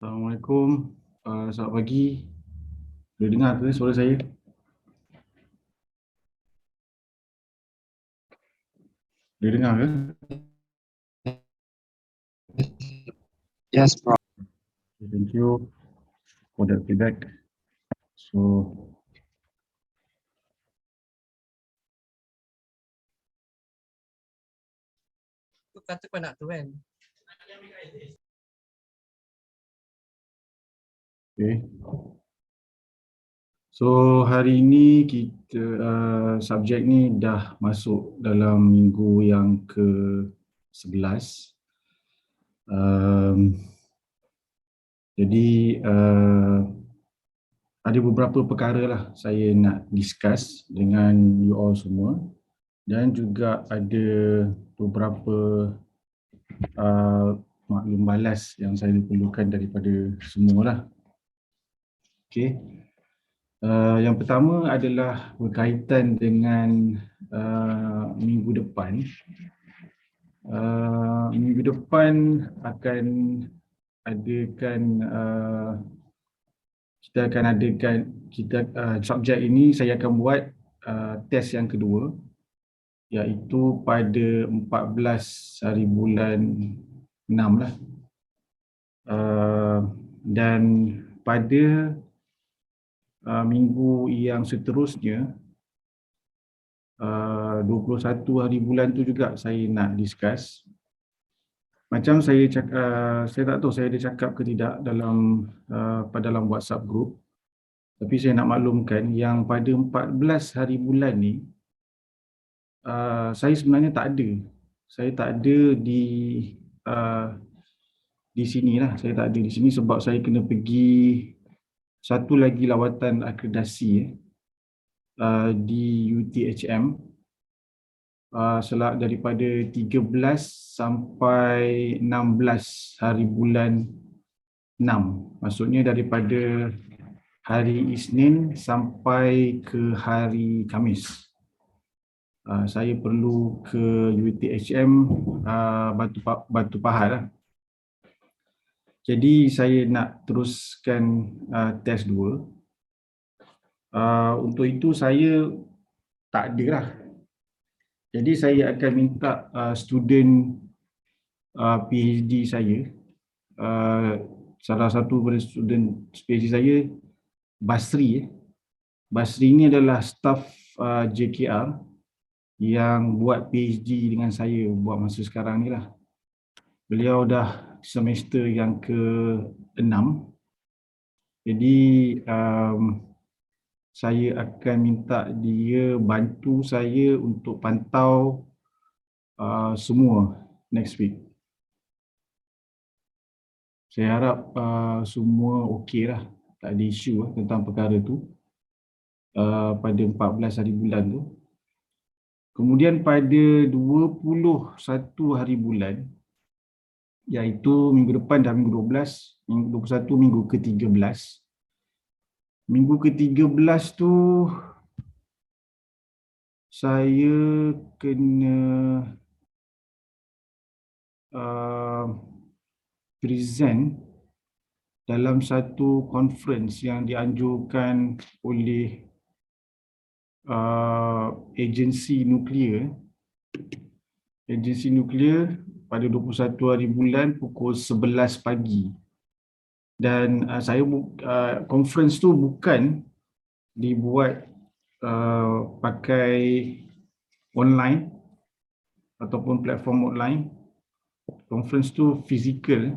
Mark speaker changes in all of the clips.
Speaker 1: Assalamualaikum. Selamat pagi. Boleh dengar ke suara saya? Boleh dengar ke?
Speaker 2: Yes, bro.
Speaker 1: Okay, thank you for that feedback. So,
Speaker 3: Tu kata kau nak tu kan.
Speaker 1: okay. So, hari ini kita subjek ni dah masuk dalam minggu yang ke-11. Jadi, ada beberapa perkara lah saya nak discuss dengan you all semua, dan juga ada beberapa maklum balas yang saya perlukan daripada semua lah. Okay. Yang pertama adalah berkaitan dengan minggu depan. Minggu depan akan adakan subjek ini saya akan buat test yang kedua, iaitu pada 14 hari bulan 6 lah. Dan pada minggu yang seterusnya, 21 hari bulan tu juga saya nak discuss. Macam saya cakap, saya tak tahu saya ada cakap ke tidak dalam dalam WhatsApp group, tapi saya nak maklumkan yang pada 14 hari bulan ni saya sebenarnya tak ada. Saya tak ada di sini lah. Saya tak ada di sini sebab saya kena pergi satu lagi lawatan akreditasi di UTHM daripada 13 sampai 16 hari bulan 6. Maksudnya daripada hari Isnin sampai ke hari Khamis. Saya perlu ke UTHM Batu Pahat lah. Jadi saya nak teruskan test 2. Untuk itu saya tak ada lah. Jadi saya akan minta student PhD saya, salah satu daripada student PhD saya, Basri. Basri ni adalah staff JKR yang buat PhD dengan saya buat masa sekarang ni lah. Beliau dah semester yang ke-6. Jadi saya akan minta dia bantu saya untuk pantau semua next week. Saya harap semua okey lah, tak ada isu tentang perkara tu pada 14 hari bulan tu. Kemudian pada 21 hari bulan, iaitu minggu depan dah minggu 12, minggu 21 minggu ke-13. Minggu ke-13 tu saya kena present dalam satu conference yang dianjurkan oleh agensi nuklear. Agensi nuklear pada 21 hari bulan pukul 11 pagi. Dan conference tu bukan dibuat pakai online ataupun platform online. Conference tu fizikal.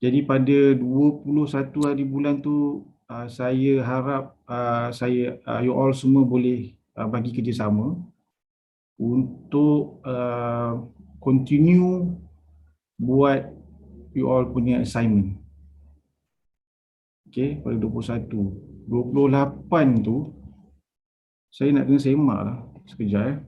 Speaker 1: Jadi pada 21 hari bulan tu saya harap you all semua boleh bagi kerjasama untuk continue buat you all punya assignment. Okay, pada 21. 28 tu saya nak kena semak lah sekejap .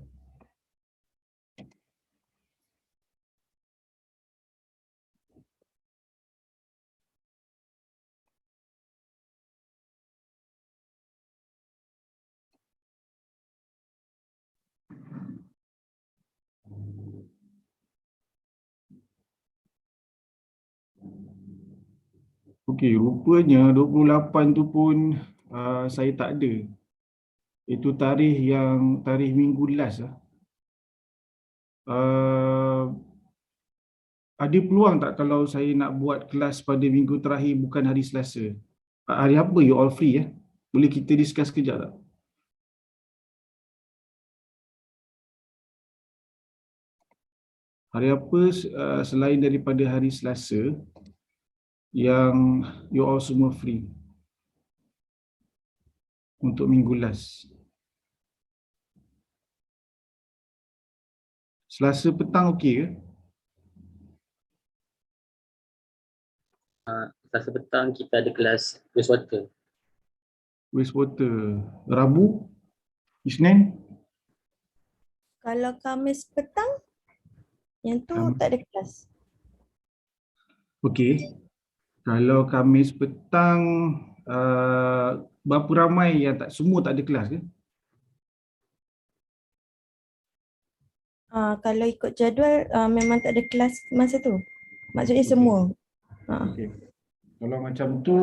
Speaker 1: Okey, rupanya 28 tu pun saya tak ada. Itu tarikh minggu last lah. Ada peluang tak kalau saya nak buat kelas pada minggu terakhir bukan hari Selasa? Hari apa you all free Boleh kita discuss kejap tak? Hari apa selain daripada hari Selasa yang you all semua free untuk minggu last? Selasa petang okey ke?
Speaker 4: Selasa petang kita ada kelas wastewater.
Speaker 1: Wastewater. Rabu? Isnin?
Speaker 5: Kalau Khamis petang, yang tu
Speaker 1: Khamis.
Speaker 5: tak ada kelas.
Speaker 1: Okey. Kalau Khamis petang, berapa ramai yang semua tak ada kelas ke?
Speaker 5: Kalau ikut jadual, memang tak ada kelas masa tu. Maksudnya
Speaker 1: Okey.
Speaker 5: semua.
Speaker 1: Okey. Kalau macam tu,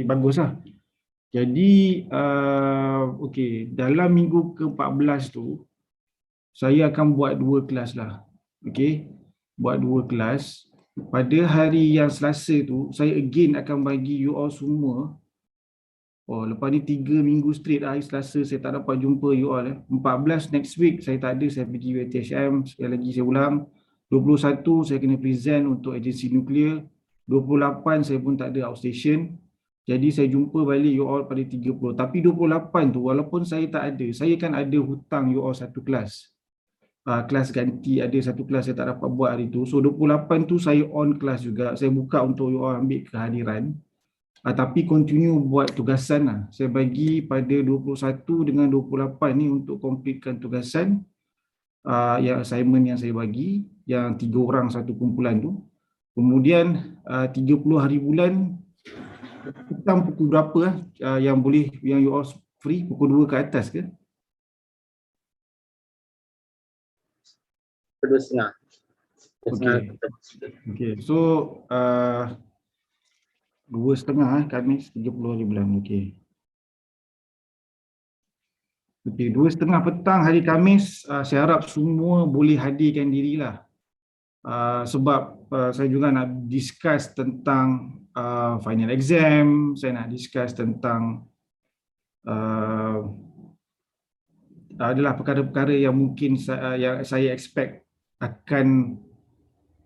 Speaker 1: baguslah. Jadi, okey, dalam minggu ke-14 tu, saya akan buat 2 kelas lah. Okey, buat 2 kelas. Pada hari yang Selasa tu, saya again akan bagi you all semua. Lepas ni 3 minggu straight hari Selasa saya tak dapat jumpa you all. 14 next week saya tak ada, saya pergi UiTHM. Sekali lagi saya ulang. 21 saya kena present untuk agensi nuklear. 28 saya pun tak ada outstation. Jadi saya jumpa balik you all pada 30. Tapi 28 tu walaupun saya tak ada, saya kan ada hutang you all satu kelas. Kelas ganti, ada satu kelas saya tak dapat buat hari tu. So 28 tu saya on kelas juga. Saya buka untuk you all ambil kehadiran. Tapi continue buat tugasan lah. Saya bagi pada 21 dengan 28 ni untuk completekan tugasan yang assignment yang saya bagi, yang 3 orang satu kumpulan tu. Kemudian 30 hari bulan, petang pukul berapa yang boleh, yang you all free, pukul 2 ke atas ke?
Speaker 4: Pukul 2:30.
Speaker 1: Okey, so 2:30 Khamis 30 hari bulan. Okey. Okey, 2:30 petang hari Khamis, saya harap semua boleh hadirkan dirilah. Sebab saya juga nak discuss tentang final exam, saya nak discuss tentang adalah perkara-perkara yang mungkin yang saya expect akan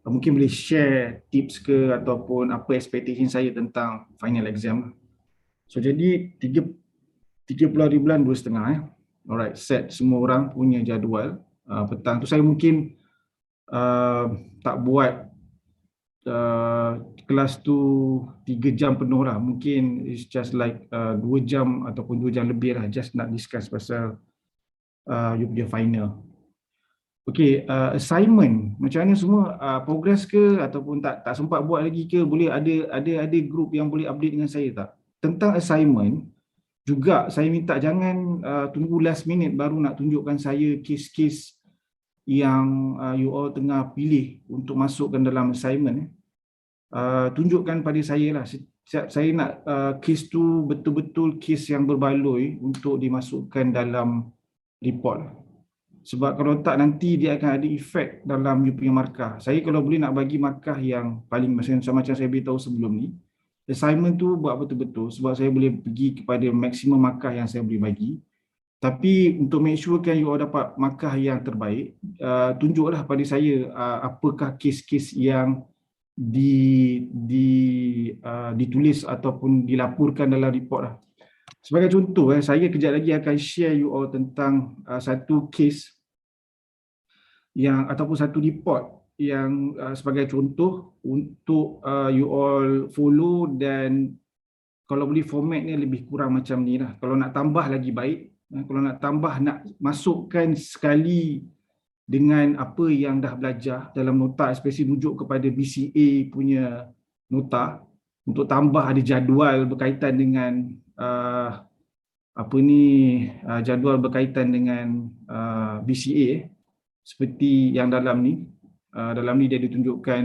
Speaker 1: mungkin boleh share tips ke ataupun apa expectation saya tentang final exam. So jadi 30 hari bulan 2:30 Alright, set semua orang punya jadual. Petang tu saya mungkin tak buat kelas tu 3 jam penuh lah. Mungkin it's just like 2 jam ataupun 2 jam lebih lah, just nak discuss pasal you punya final. Okey, assignment macam mana semua, progress ke ataupun tak sempat buat lagi ke? Boleh ada group yang boleh update dengan saya tak? Tentang assignment juga saya minta jangan tunggu last minute baru nak tunjukkan saya kes-kes yang you all tengah pilih untuk masukkan dalam assignment. Tunjukkan pada saya lah. Saya nak kes tu betul-betul kes yang berbaloi untuk dimasukkan dalam report. Sebab kalau tak nanti dia akan ada efek dalam you punya markah. Saya kalau boleh nak bagi markah yang paling macam saya beritahu sebelum ni. Assignment tu buat betul-betul sebab saya boleh pergi kepada maksimum markah yang saya boleh bagi. Tapi untuk make sure kan you all dapat markah yang terbaik, tunjuklah pada saya apakah kes-kes yang ditulis ataupun dilaporkan dalam report lah. Sebagai contoh, saya kejap lagi akan share you all tentang satu kes yang ataupun satu report yang sebagai contoh untuk you all follow, dan kalau boleh formatnya lebih kurang macam ni lah. Kalau nak tambah lagi baik, kalau nak tambah, nak masukkan sekali dengan apa yang dah belajar dalam nota, especially rujuk kepada BCA punya nota, untuk tambah ada jadual berkaitan dengan jadual berkaitan dengan BCA seperti yang dalam ni. Dalam ni dia ditunjukkan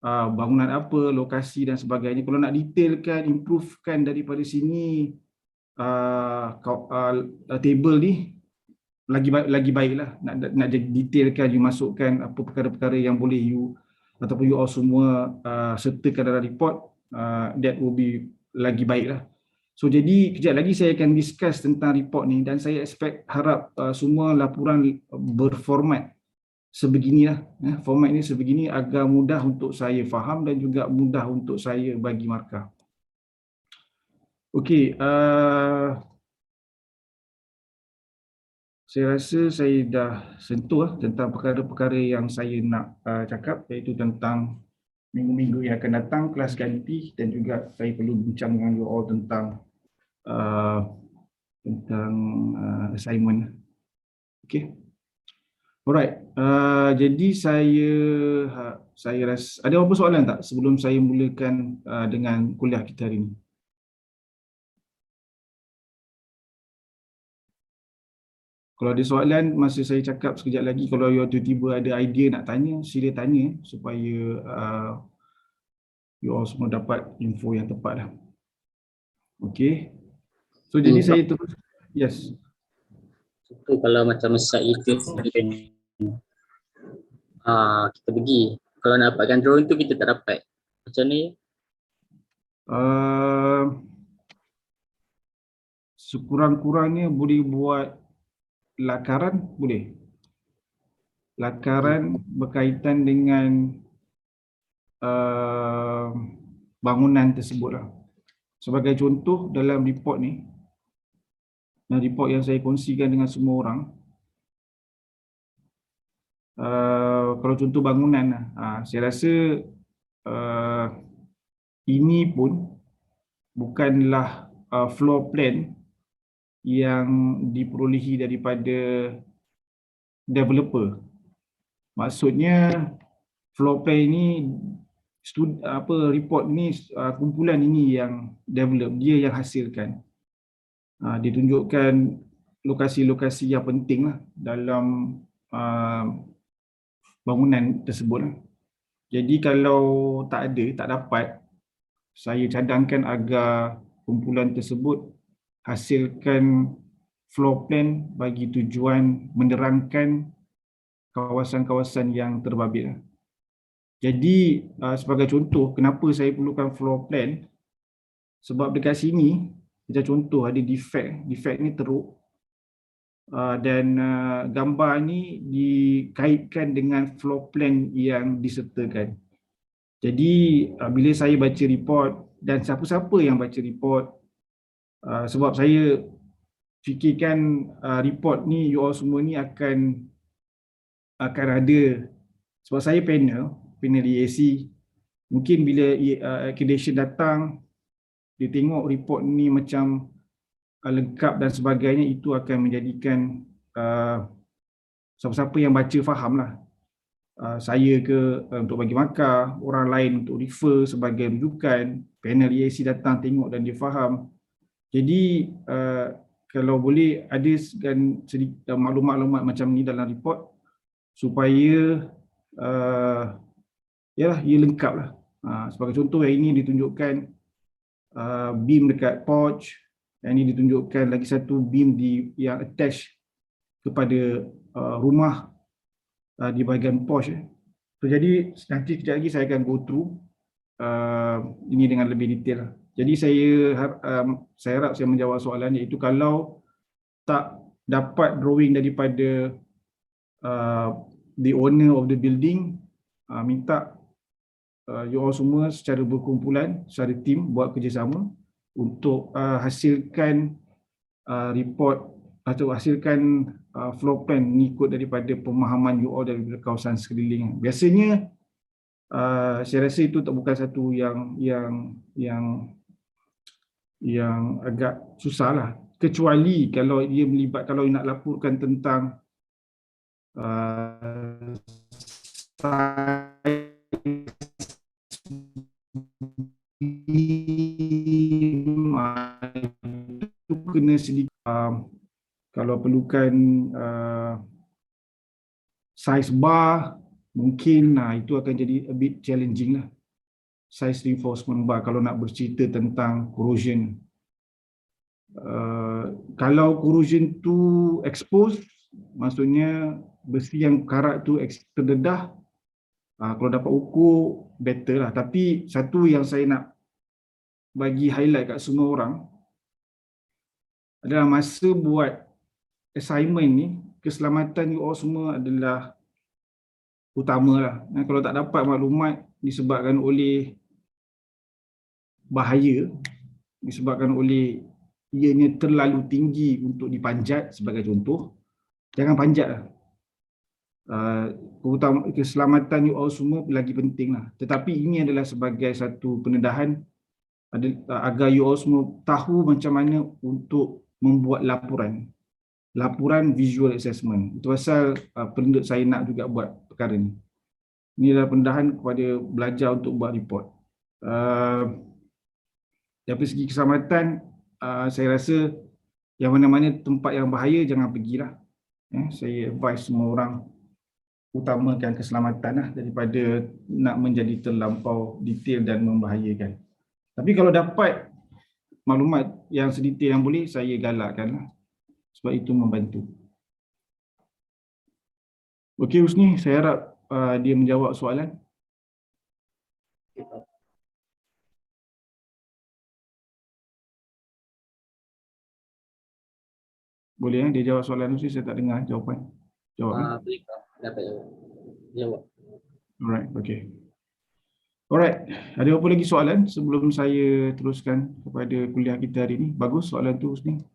Speaker 1: bangunan apa, lokasi dan sebagainya. Kalau nak detailkan, improvekan daripada sini table ni lagi baiklah. Nak detailkan, you masukkan apa perkara-perkara yang boleh you ataupun you all semua sertakan dalam report, that will be lagi baiklah. So jadi kejap lagi saya akan discuss tentang report ni dan saya harap semua laporan berformat sebeginilah. Format ni sebegini agar mudah untuk saya faham dan juga mudah untuk saya bagi markah. Okey, saya rasa saya dah sentuh tentang perkara-perkara yang saya nak cakap, iaitu tentang minggu-minggu yang akan datang, kelas ganti, dan juga saya perlu bincang dengan you all tentang assignment. Okay. Alright. Jadi saya rasa ada apa soalan tak sebelum saya mulakan dengan kuliah kita hari ini? Kalau ada soalan masa saya cakap sekejap lagi, kalau you tiba-tiba ada idea nak tanya, sila tanya supaya you all semua dapat info yang tepat lah. Okay. So jadi saya terus, yes.
Speaker 4: Itu kalau macam site itu kita pergi. Kalau nak dapatkan drawing tu kita tak dapat. Macam ni.
Speaker 1: Sekurang-kurangnya boleh buat lakaran, boleh. Lakaran berkaitan dengan bangunan tersebut lah. Sebagai contoh dalam report ni, report yang saya kongsikan dengan semua orang, kalau contoh bangunan lah, saya rasa ini pun bukanlah floor plan yang diperolehi daripada developer. Maksudnya floor plan ini report ni kumpulan ini yang develop, dia yang hasilkan. Dia tunjukkan lokasi-lokasi yang penting lah dalam bangunan tersebut lah. Jadi kalau tak dapat, saya cadangkan agar kumpulan tersebut hasilkan floor plan bagi tujuan menerangkan kawasan-kawasan yang terbabit. Jadi sebagai contoh, kenapa saya perlukan floor plan? Sebab dekat sini, kita contoh ada defect ni teruk, dan gambar ni dikaitkan dengan floor plan yang disertakan. Jadi bila saya baca report, dan siapa-siapa yang baca report, sebab saya fikirkan report ni you all semua ni akan ada, sebab saya panel EAC, mungkin bila accreditation datang, dia tengok report ni macam lengkap dan sebagainya, itu akan menjadikan siapa-siapa yang baca fahamlah. Saya ke untuk bagi markah, orang lain untuk refer sebagai rujukan, panel EAC datang tengok dan dia faham. Jadi kalau boleh ada sedikit maklumat-maklumat macam ni dalam report supaya ia lengkap lah. Sebagai contoh, yang ini ditunjukkan beam dekat porch, yang ini ditunjukkan lagi satu beam yang attach kepada rumah di bahagian porch. So, jadi nanti sekejap lagi saya akan go through ini dengan lebih detail. Jadi saya harap saya menjawab soalan, iaitu kalau tak dapat drawing daripada the owner of the building, minta you all semua secara berkumpulan, secara tim buat kerjasama untuk hasilkan report atau hasilkan floor plan mengikut daripada pemahaman you all daripada kawasan sekeliling. Biasanya saya rasa itu bukan satu yang agak susah lah, kecuali kalau dia kalau nak laporkan tentang itu kena sedikit, kalau perlukan size bar mungkin itu akan jadi a bit challenging lah. Size reinforcement bar kalau nak bercerita tentang corrosion. Kalau corrosion tu expose, maksudnya besi yang karat tu terdedah, kalau dapat ukur better lah. Tapi satu yang saya nak bagi highlight kat semua orang adalah masa buat assignment ni, keselamatan you all semua adalah utama lah. Kalau tak dapat maklumat disebabkan oleh bahaya, disebabkan oleh ianya terlalu tinggi untuk dipanjat sebagai contoh, jangan panjat lah. Keselamatan you all semua lagi penting lah. Tetapi ini adalah sebagai satu pendedahan agar you all semua tahu macam mana untuk membuat laporan visual assessment. Itu pasal penduduk saya nak juga buat perkara ni. Ini adalah pendedahan kepada belajar untuk buat report. Dari segi keselamatan, saya rasa yang mana-mana tempat yang bahaya jangan pergilah. Saya advise semua orang utamakan keselamatan lah daripada nak menjadi terlampau detail dan membahayakan. Tapi kalau dapat maklumat yang sedetail yang boleh, saya galakkan lah. Sebab itu membantu. Okey Husni, saya harap dia menjawab soalan. Boleh dia jawab soalan Husni, saya tak dengar jawapan. Jawab.
Speaker 4: Bolehkah dapat jawab?
Speaker 1: Alright, okey. Alright, ada apa lagi soalan sebelum saya teruskan kepada kuliah kita hari ini? Bagus soalan tu Husni.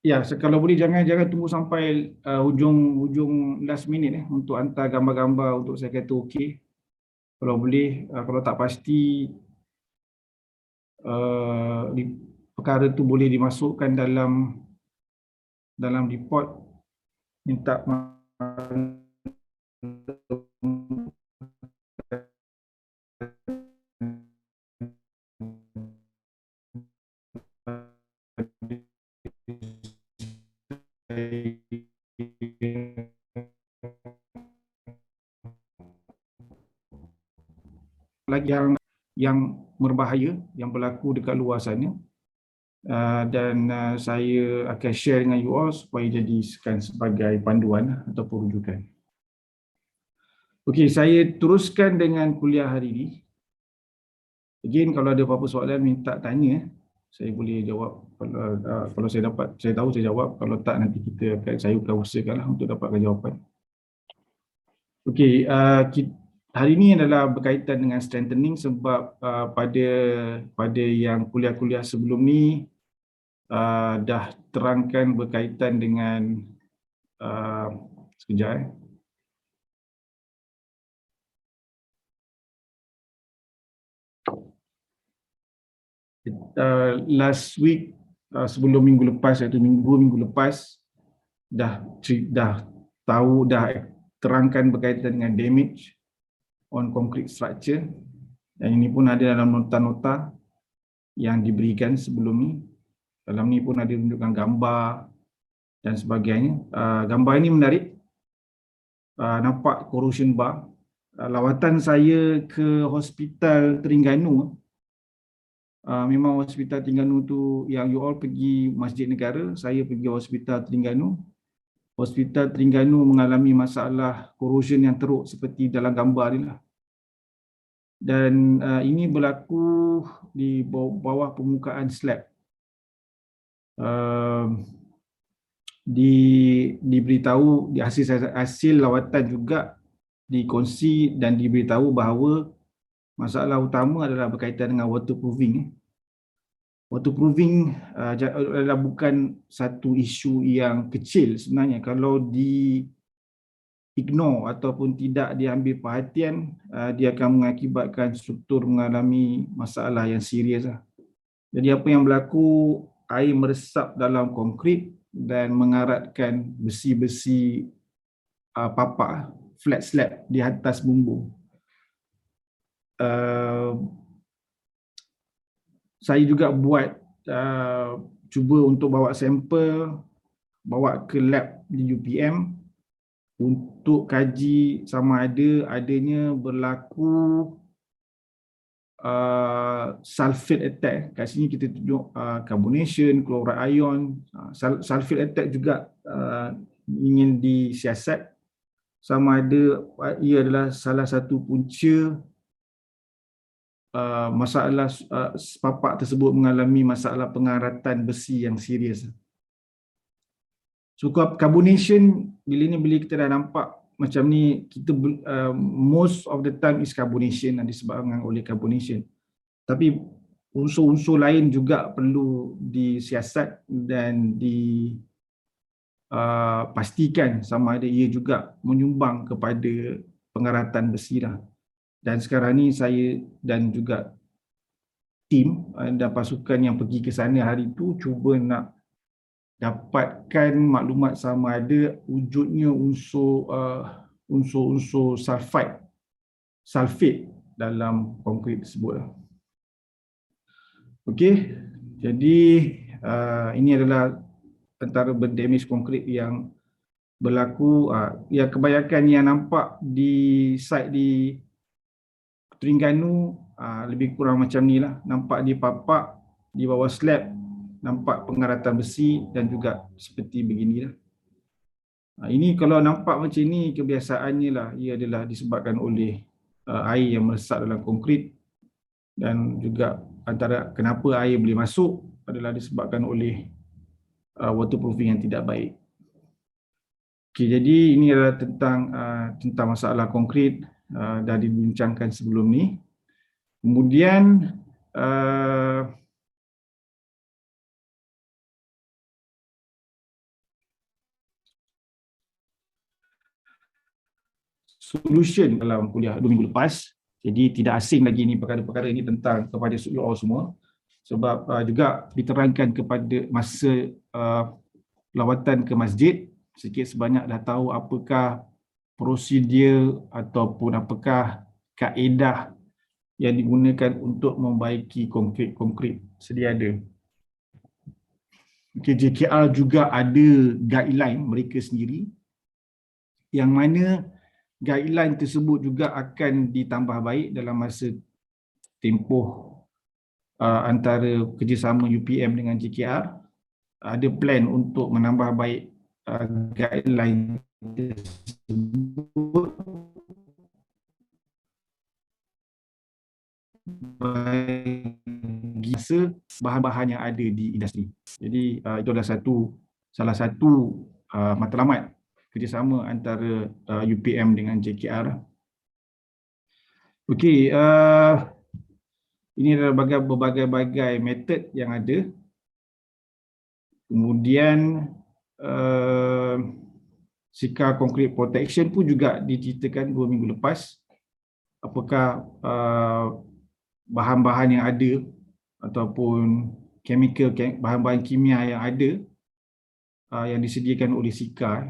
Speaker 1: Ya, kalau boleh jangan tunggu sampai hujung last minute untuk hantar gambar-gambar untuk saya kata okey. Kalau boleh, kalau tak pasti perkara tu boleh dimasukkan dalam report, minta lagi yang berbahaya yang berlaku dekat luar sana, dan saya akan share dengan you all supaya jadikan sebagai panduan ataupun rujukan. Okey, saya teruskan dengan kuliah hari ini. Again, kalau ada apa-apa soalan minta tanya, saya boleh jawab. Kalau saya tahu saya jawab. Kalau tak, nanti saya akan usahakanlah untuk dapatkan jawapan. Okey, hari ini adalah berkaitan dengan strengthening sebab pada yang kuliah-kuliah sebelum ni dah terangkan berkaitan dengan sekejap. Last week, sebelum minggu lepas, iaitu minggu lepas, dah terangkan berkaitan dengan damage on concrete structure, dan ini pun ada dalam nota-nota yang diberikan sebelum ni. Dalam ni pun ada tunjukkan gambar dan sebagainya. Gambar ini menarik, nampak corrosion bar. Lawatan saya ke Hospital Terengganu, memang Hospital Terengganu tu yang you all pergi Masjid Negara, saya pergi Hospital Terengganu. Hospital Terengganu mengalami masalah corrosion yang teruk seperti dalam gambar ni lah. Dan ini berlaku di bawah permukaan slab. Diberitahu, hasil lawatan juga dikongsi dan diberitahu bahawa masalah utama adalah berkaitan dengan waterproofing. Waterproofing adalah bukan satu isu yang kecil sebenarnya. Kalau ignore ataupun tidak diambil perhatian, dia akan mengakibatkan struktur mengalami masalah yang serius. Jadi apa yang berlaku, air meresap dalam konkrit dan mengaratkan besi-besi papak, flat slab di atas bumbung. Saya juga buat cuba untuk bawa sampel, bawa ke lab di UPM untuk kaji sama adanya berlaku sulfate attack. Kat sini kita tunjuk carbonation, chloride ion. Sulfate attack juga ingin disiasat sama ada ia adalah salah satu punca masalah papak tersebut mengalami masalah pengaratan besi yang serius. So carbonation bila kita dah nampak macam ni, kita most of the time is carbonation, disebabkan oleh carbonation. Tapi unsur-unsur lain juga perlu disiasat dan pastikan sama ada ia juga menyumbang kepada pengaratan besi lah. Dan sekarang ni saya dan juga tim dan pasukan yang pergi ke sana hari tu cuba nak dapatkan maklumat sama ada wujudnya unsur-unsur sulfate dalam konkrit tersebut. Okey, jadi ini adalah antara damage konkrit yang berlaku. Yang kebanyakan yang nampak di site di Terengganu lebih kurang macam ni lah. Nampak di papak, di bawah slab, nampak pengaratan besi dan juga seperti beginilah. Ini kalau nampak macam ni, kebiasaannya lah ia adalah disebabkan oleh air yang meresap dalam konkrit, dan juga antara kenapa air boleh masuk adalah disebabkan oleh waterproofing yang tidak baik. Okey, jadi ini adalah tentang masalah konkrit dah dibincangkan sebelum ni. Kemudian solution dalam kuliah 2 minggu lepas. Jadi tidak asing lagi ni perkara-perkara ini tentang kepada you all semua. Sebab juga diterangkan kepada masa lawatan ke masjid, sikit sebanyak dah tahu apakah prosedur ataupun apakah kaedah yang digunakan untuk membaiki konkrit sedia ada. Okay, JKR juga ada guideline mereka sendiri, yang mana guideline tersebut juga akan ditambah baik dalam masa tempoh antara kerjasama UPM dengan JKR. Ada plan untuk menambah baik guideline tersebut bagi bahan-bahan yang ada di industri. Jadi itu adalah salah satu matlamat kerjasama antara UPM dengan JKR. Okey, ini adalah berbagai-bagai metod yang ada. Kemudian Sika Concrete Protection pun juga diceritakan 2 minggu lepas. Apakah bahan-bahan yang ada ataupun bahan-bahan kimia yang ada yang disediakan oleh Sika.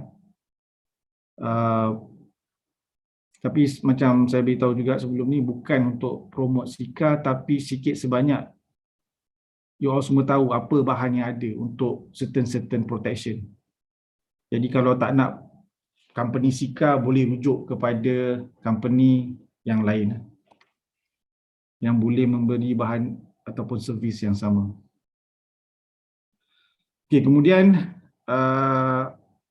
Speaker 1: Tapi macam saya beritahu juga sebelum ni, bukan untuk promote Sika, tapi sikit sebanyak you all semua tahu apa bahan yang ada untuk certain protection. Jadi kalau tak nak company Sika, boleh rujuk kepada company yang lain yang boleh memberi bahan ataupun servis yang sama. Okey, kemudian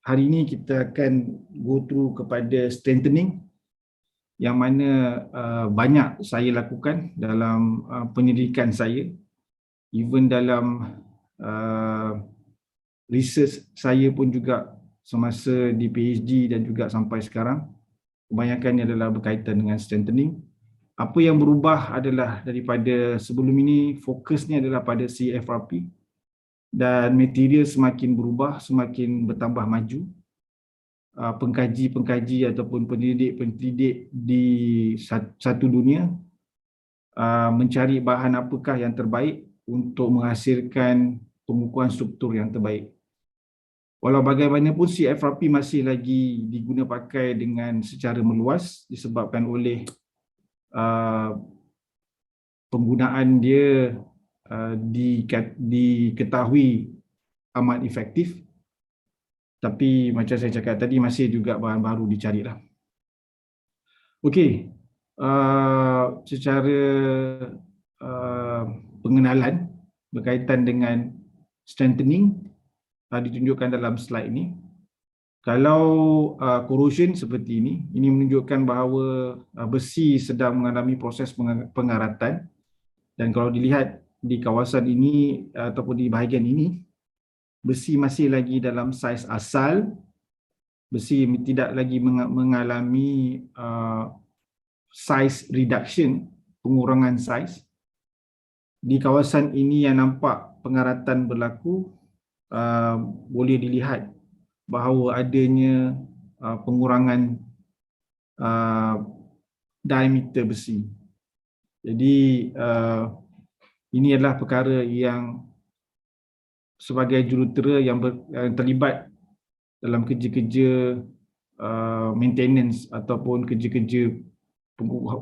Speaker 1: hari ini kita akan go through kepada strengthening, yang mana banyak saya lakukan dalam penyelidikan saya. Even dalam research saya pun juga semasa di PhD dan juga sampai sekarang, kebanyakannya adalah berkaitan dengan strengthening. Apa yang berubah adalah daripada sebelum ini, fokusnya adalah pada CFRP, dan material semakin berubah, semakin bertambah maju. Pengkaji-pengkaji ataupun pendidik di satu dunia mencari bahan apakah yang terbaik untuk menghasilkan pengukuran struktur yang terbaik. Walau bagaimanapun, CFRP masih lagi diguna pakai dengan secara meluas disebabkan oleh penggunaan dia diketahui amat efektif, tapi macam saya cakap tadi masih juga bahan baru dicarilah. Okey, secara pengenalan berkaitan dengan strengthening ditunjukkan dalam slide ini. Kalau corrosion seperti ini menunjukkan bahawa besi sedang mengalami proses pengaratan, dan kalau dilihat di kawasan ini ataupun di bahagian ini, besi masih lagi dalam saiz asal, besi tidak lagi mengalami size reduction, pengurangan saiz. Di kawasan ini yang nampak pengaratan berlaku, boleh dilihat bahawa adanya pengurangan diameter besi. Jadi ini adalah perkara yang sebagai jurutera yang terlibat dalam kerja-kerja maintenance ataupun kerja-kerja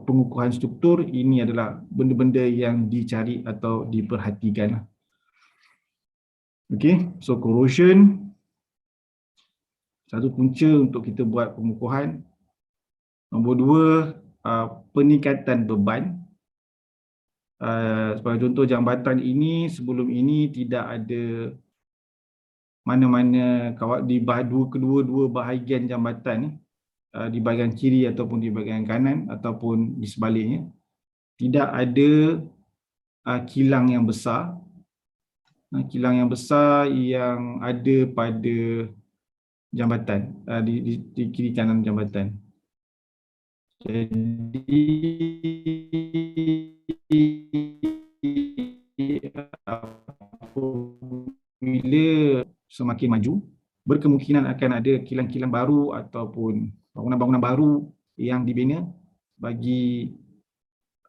Speaker 1: pengukuhan struktur, ini adalah benda-benda yang dicari atau diperhatikan. Okey, so corrosion satu punca untuk kita buat pengukuhan. Nombor dua, peningkatan beban. Sebagai contoh, jambatan ini sebelum ini tidak ada mana-mana di kedua-dua bahagian jambatan ni, di bahagian kiri ataupun di bahagian kanan ataupun di sebaliknya, tidak ada kilang yang besar. Kilang yang besar yang ada pada jambatan, di kiri kanan jambatan. Jadi apabila semakin maju, berkemungkinan akan ada kilang-kilang baru ataupun bangunan-bangunan baru yang dibina bagi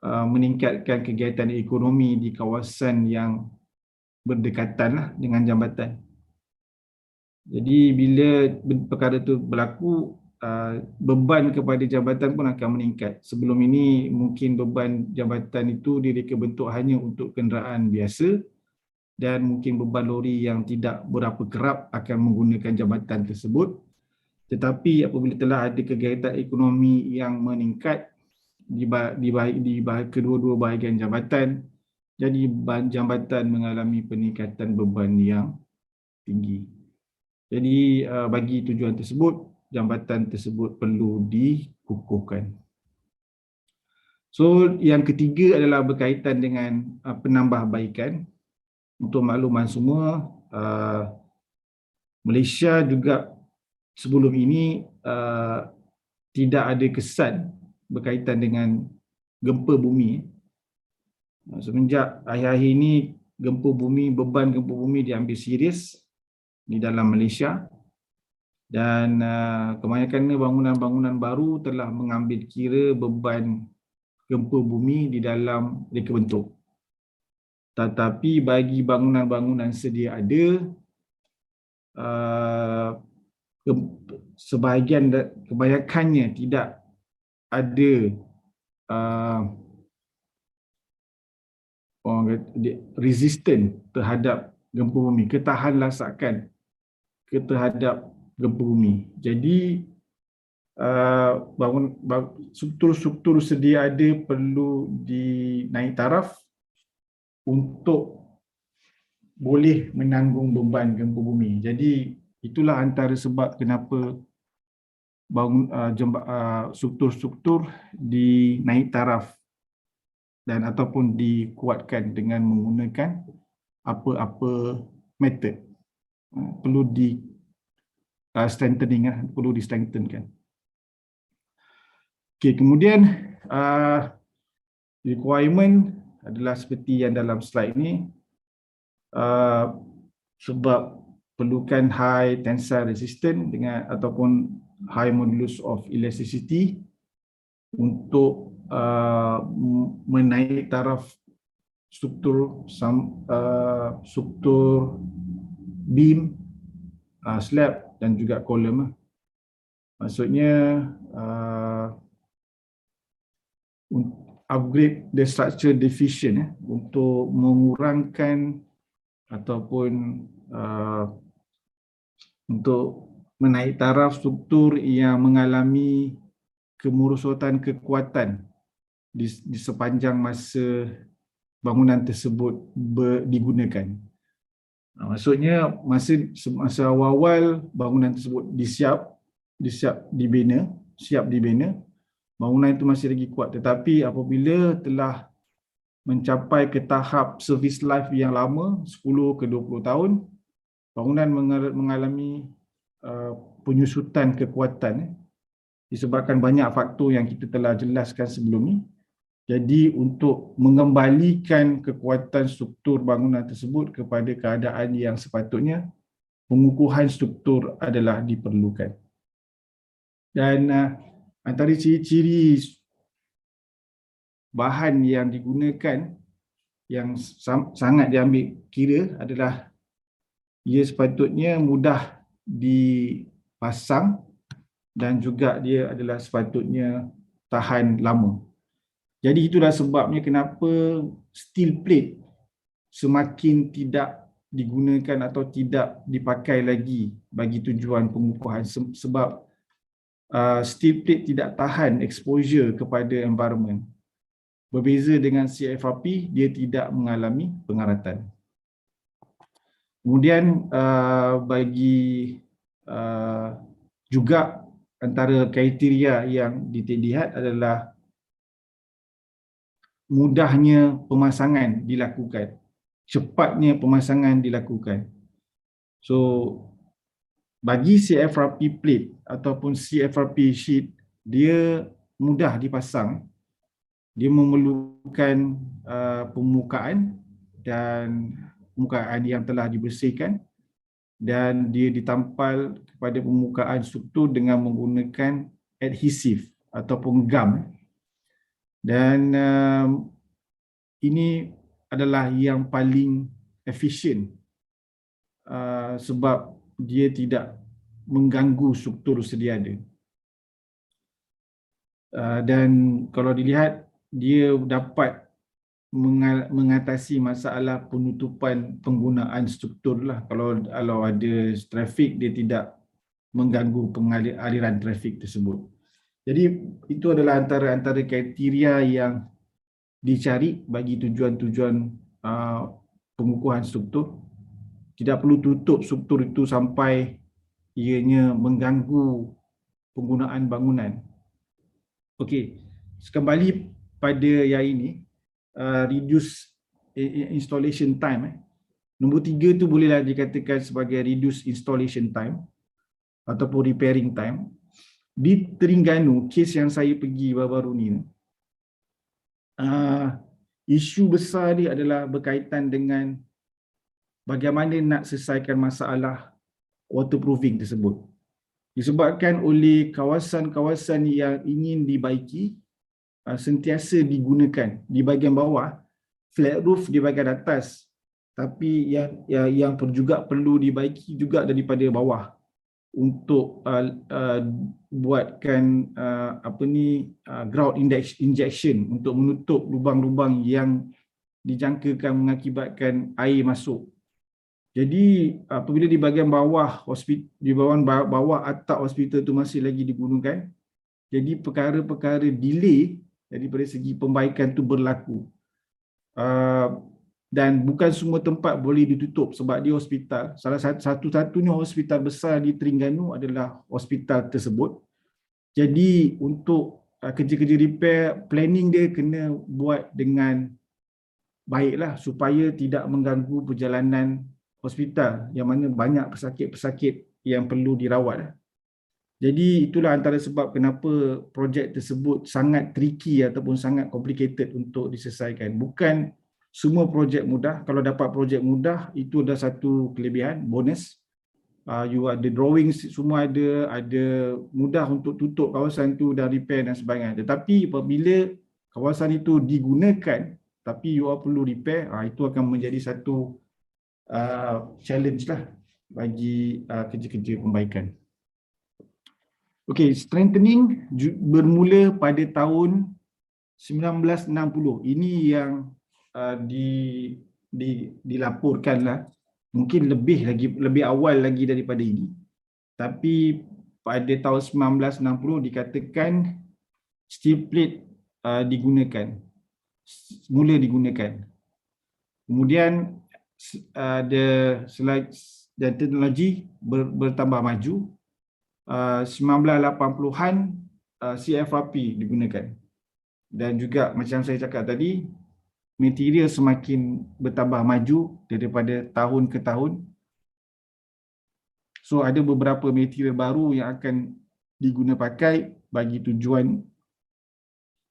Speaker 1: meningkatkan kegiatan ekonomi di kawasan yang berdekatan dengan jambatan. Jadi bila perkara itu berlaku, beban kepada jambatan pun akan meningkat. Sebelum ini mungkin beban jambatan itu direka bentuk hanya untuk kenderaan biasa, dan mungkin beban lori yang tidak berapa kerap akan menggunakan jambatan tersebut. Tetapi apabila telah ada kegiatan ekonomi yang meningkat di kedua-dua bahagian jambatan, jadi jambatan mengalami peningkatan beban yang tinggi. Jadi bagi tujuan tersebut, jambatan tersebut perlu dikukuhkan. So yang ketiga adalah berkaitan dengan penambahbaikan. Untuk makluman semua, Malaysia juga sebelum ini tidak ada kesan berkaitan dengan gempa bumi. Semenjak akhir-akhir ini, beban gempa bumi diambil serius di dalam Malaysia, dan kebanyakan bangunan-bangunan baru telah mengambil kira beban gempa bumi di dalam reka bentuk. Tetapi bagi bangunan-bangunan sedia ada, kebanyakannya tidak ada resistant terhadap gempa bumi, ketahan lasakan terhadap gempa bumi. Jadi struktur sedia ada perlu dinaik taraf untuk boleh menanggung beban gempa bumi. Jadi itulah antara sebab kenapa struktur-struktur dinaik taraf dan ataupun dikuatkan dengan menggunakan apa-apa method. Perlu perlu di-strengthenkan. Okey, kemudian requirement adalah seperti yang dalam slide ini. Sebab perlukan high tensile resistance ataupun high modulus of elasticity untuk menaik taraf struktur beam, slab dan juga kolom. Maksudnya upgrade the structure deficient untuk mengurangkan ataupun untuk menaik taraf struktur yang mengalami kemerosotan kekuatan di sepanjang masa bangunan tersebut digunakan. Maksudnya masa awal-awal bangunan tersebut siap dibina, bangunan itu masih lagi kuat, tetapi apabila telah mencapai ke tahap service life yang lama, 10 ke 20 tahun, bangunan mengalami penyusutan kekuatan disebabkan banyak faktor yang kita telah jelaskan sebelum ni. Jadi untuk mengembalikan kekuatan struktur bangunan tersebut kepada keadaan yang sepatutnya, pengukuhan struktur adalah diperlukan. Dan antara ciri-ciri bahan yang digunakan yang sangat diambil kira adalah ia sepatutnya mudah dipasang dan juga dia adalah sepatutnya tahan lama. Jadi itulah sebabnya kenapa steel plate semakin tidak digunakan atau tidak dipakai lagi bagi tujuan pengukuhan, sebab steel plate tidak tahan exposure kepada environment. Berbeza dengan CFRP, dia tidak mengalami pengaratan. Kemudian bagi juga antara kriteria yang dilihat adalah mudahnya pemasangan dilakukan, cepatnya pemasangan dilakukan. So bagi CFRP plate ataupun CFRP sheet, dia mudah dipasang. Dia memerlukan permukaan yang telah dibersihkan, dan dia ditampal kepada permukaan struktur dengan menggunakan adhesif ataupun gum. Dan ini adalah yang paling efisien sebab dia tidak mengganggu struktur sedia ada. Dan kalau dilihat, dia dapat mengatasi masalah penutupan penggunaan struktur lah. Kalau ada trafik, dia tidak mengganggu aliran trafik tersebut. Jadi itu adalah antara kriteria yang dicari bagi tujuan-tujuan pengukuhan struktur. Tidak perlu tutup struktur itu sampai ianya mengganggu penggunaan bangunan. Okey, kembali pada yang ini, reduce installation time. Nombor 3 tu bolehlah dikatakan sebagai reduce installation time ataupun repairing time. Di Terengganu, kes yang saya pergi baru-baru ni, isu besar dia adalah berkaitan dengan bagaimana nak selesaikan masalah waterproofing tersebut. Disebabkan oleh kawasan-kawasan yang ingin dibaiki, sentiasa digunakan di bahagian bawah, flat roof di bahagian atas, tapi yang juga perlu dibaiki juga daripada bawah untuk buatkan grout injection untuk menutup lubang-lubang yang dijangkakan mengakibatkan air masuk. Jadi apabila di bahagian bawah bawah atap hospital itu masih lagi digunakan, jadi perkara-perkara delay daripada segi pembaikan itu berlaku. Dan bukan semua tempat boleh ditutup sebab dia hospital. Salah satu-satunya hospital besar di Terengganu adalah hospital tersebut. Jadi untuk kerja-kerja repair, planning dia kena buat dengan baiklah supaya tidak mengganggu perjalanan hospital yang mana banyak pesakit-pesakit yang perlu dirawat. Jadi itulah antara sebab kenapa projek tersebut sangat tricky ataupun sangat complicated untuk diselesaikan. Bukan semua projek mudah. Kalau dapat projek mudah, itu adalah satu kelebihan, bonus. You ada drawing, semua ada mudah untuk tutup kawasan itu dan repair dan sebagainya. Tetapi apabila kawasan itu digunakan, tapi you perlu repair, itu akan menjadi satu challenge lah bagi kerja-kerja pembaikan. Okey, strengthening bermula pada tahun 1960. Ini yang dilaporkanlah. Mungkin lebih awal lagi daripada ini. Tapi pada tahun 1960 dikatakan steel plate mula digunakan. Kemudian dan teknologi bertambah maju. 1980-an CFRP digunakan. Dan juga macam saya cakap tadi, material semakin bertambah maju daripada tahun ke tahun. So ada beberapa material baru yang akan diguna pakai bagi tujuan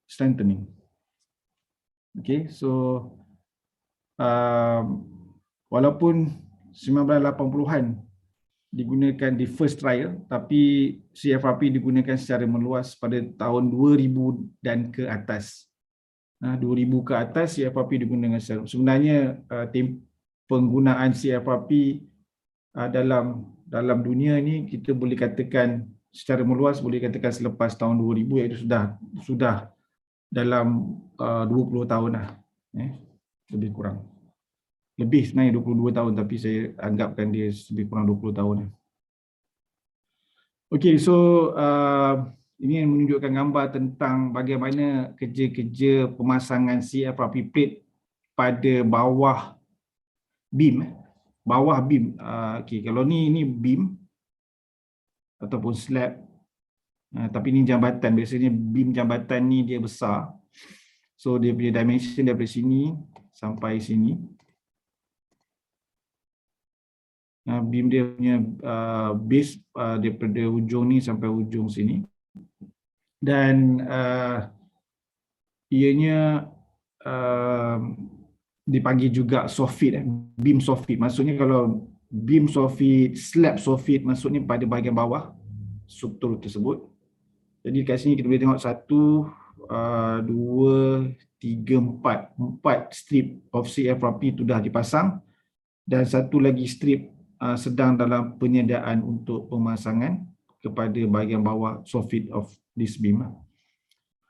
Speaker 1: strengthening. Okay, so walaupun 1980-an digunakan di first trial, tapi CFRP digunakan secara meluas pada tahun 2000 dan ke atas. 2000 ke atas CFRP digunakan sebenarnya penggunaan CFRP dalam dunia ni kita boleh katakan secara meluas, boleh katakan selepas tahun 2000, iaitu sudah dalam 20 tahun lah, lebih kurang. Lebih sebenarnya 22 tahun, tapi saya anggapkan dia lebih kurang 20 tahun. Okey, so ini menunjukkan gambar tentang bagaimana kerja-kerja pemasangan CFRP plate pada bawah beam. Okey, kalau ni beam ataupun slab. Tapi ni jambatan. Biasanya beam jambatan ni dia besar. So dia punya dimension daripada sini sampai sini. Beam dia punya base daripada ujung ni sampai ujung sini. Dan ianya dipanggil juga soffit, beam soffit. Maksudnya kalau beam soffit, slab soffit, maksudnya pada bahagian bawah struktur tersebut. Jadi kat sini kita boleh tengok 1, 2, 3, 4 strip of CFRP itu dah dipasang, dan satu lagi strip sedang dalam penyediaan untuk pemasangan kepada bahagian bawah soffit of this beam.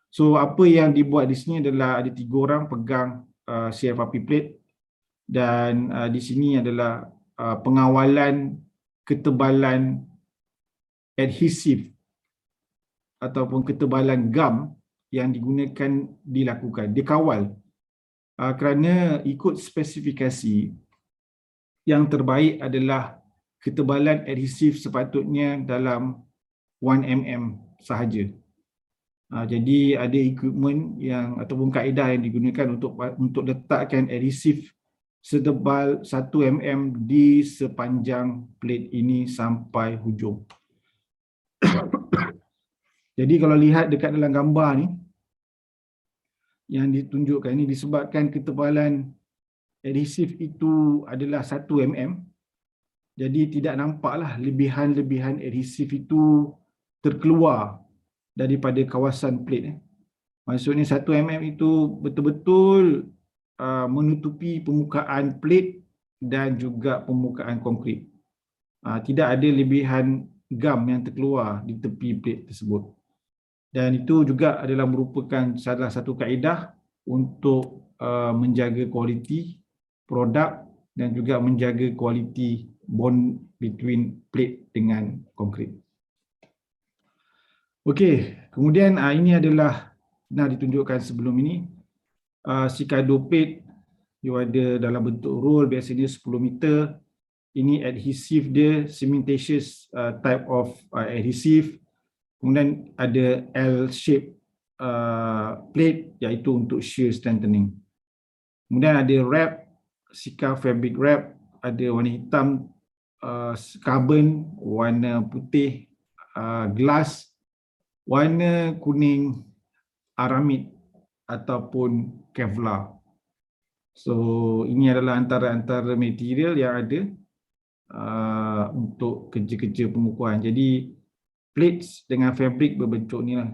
Speaker 1: So apa yang dibuat di sini adalah ada 3 orang pegang CFRP plate, dan di sini adalah pengawalan ketebalan adhesif ataupun ketebalan gam yang digunakan dilakukan, dikawal kerana ikut spesifikasi yang terbaik adalah ketebalan adhesif sepatutnya dalam 1mm sahaja. Jadi ada equipment yang ataupun kaedah yang digunakan untuk letakkan adhesif setebal 1mm di sepanjang plate ini sampai hujung. Jadi kalau lihat dekat dalam gambar ni yang ditunjukkan ini, disebabkan ketebalan adhesif itu adalah 1mm, jadi tidak nampaklah lebihan-lebihan adhesif itu terkeluar daripada kawasan plate. Maksudnya 1mm itu betul-betul menutupi permukaan plate dan juga permukaan konkrit. Tidak ada lebihan gam yang terkeluar di tepi plate tersebut. Dan itu juga adalah merupakan salah satu kaedah untuk menjaga kualiti produk dan juga menjaga kualiti bond between plate dengan konkrit. Okey, kemudian ini adalah pernah ditunjukkan sebelum ini. Sikado plate dia ada dalam bentuk roll, biasanya 10 meter. Ini adhesive dia, cementitious type of adhesive. Kemudian ada L-shape plate, iaitu untuk shear strengthening. Kemudian ada wrap, Sika fabric wrap, ada warna hitam, carbon, warna putih, glass, warna kuning, aramid ataupun Kevlar. So ini adalah antara material yang ada untuk kerja-kerja pengukuran. Jadi plates dengan fabric berbentuk ni lah.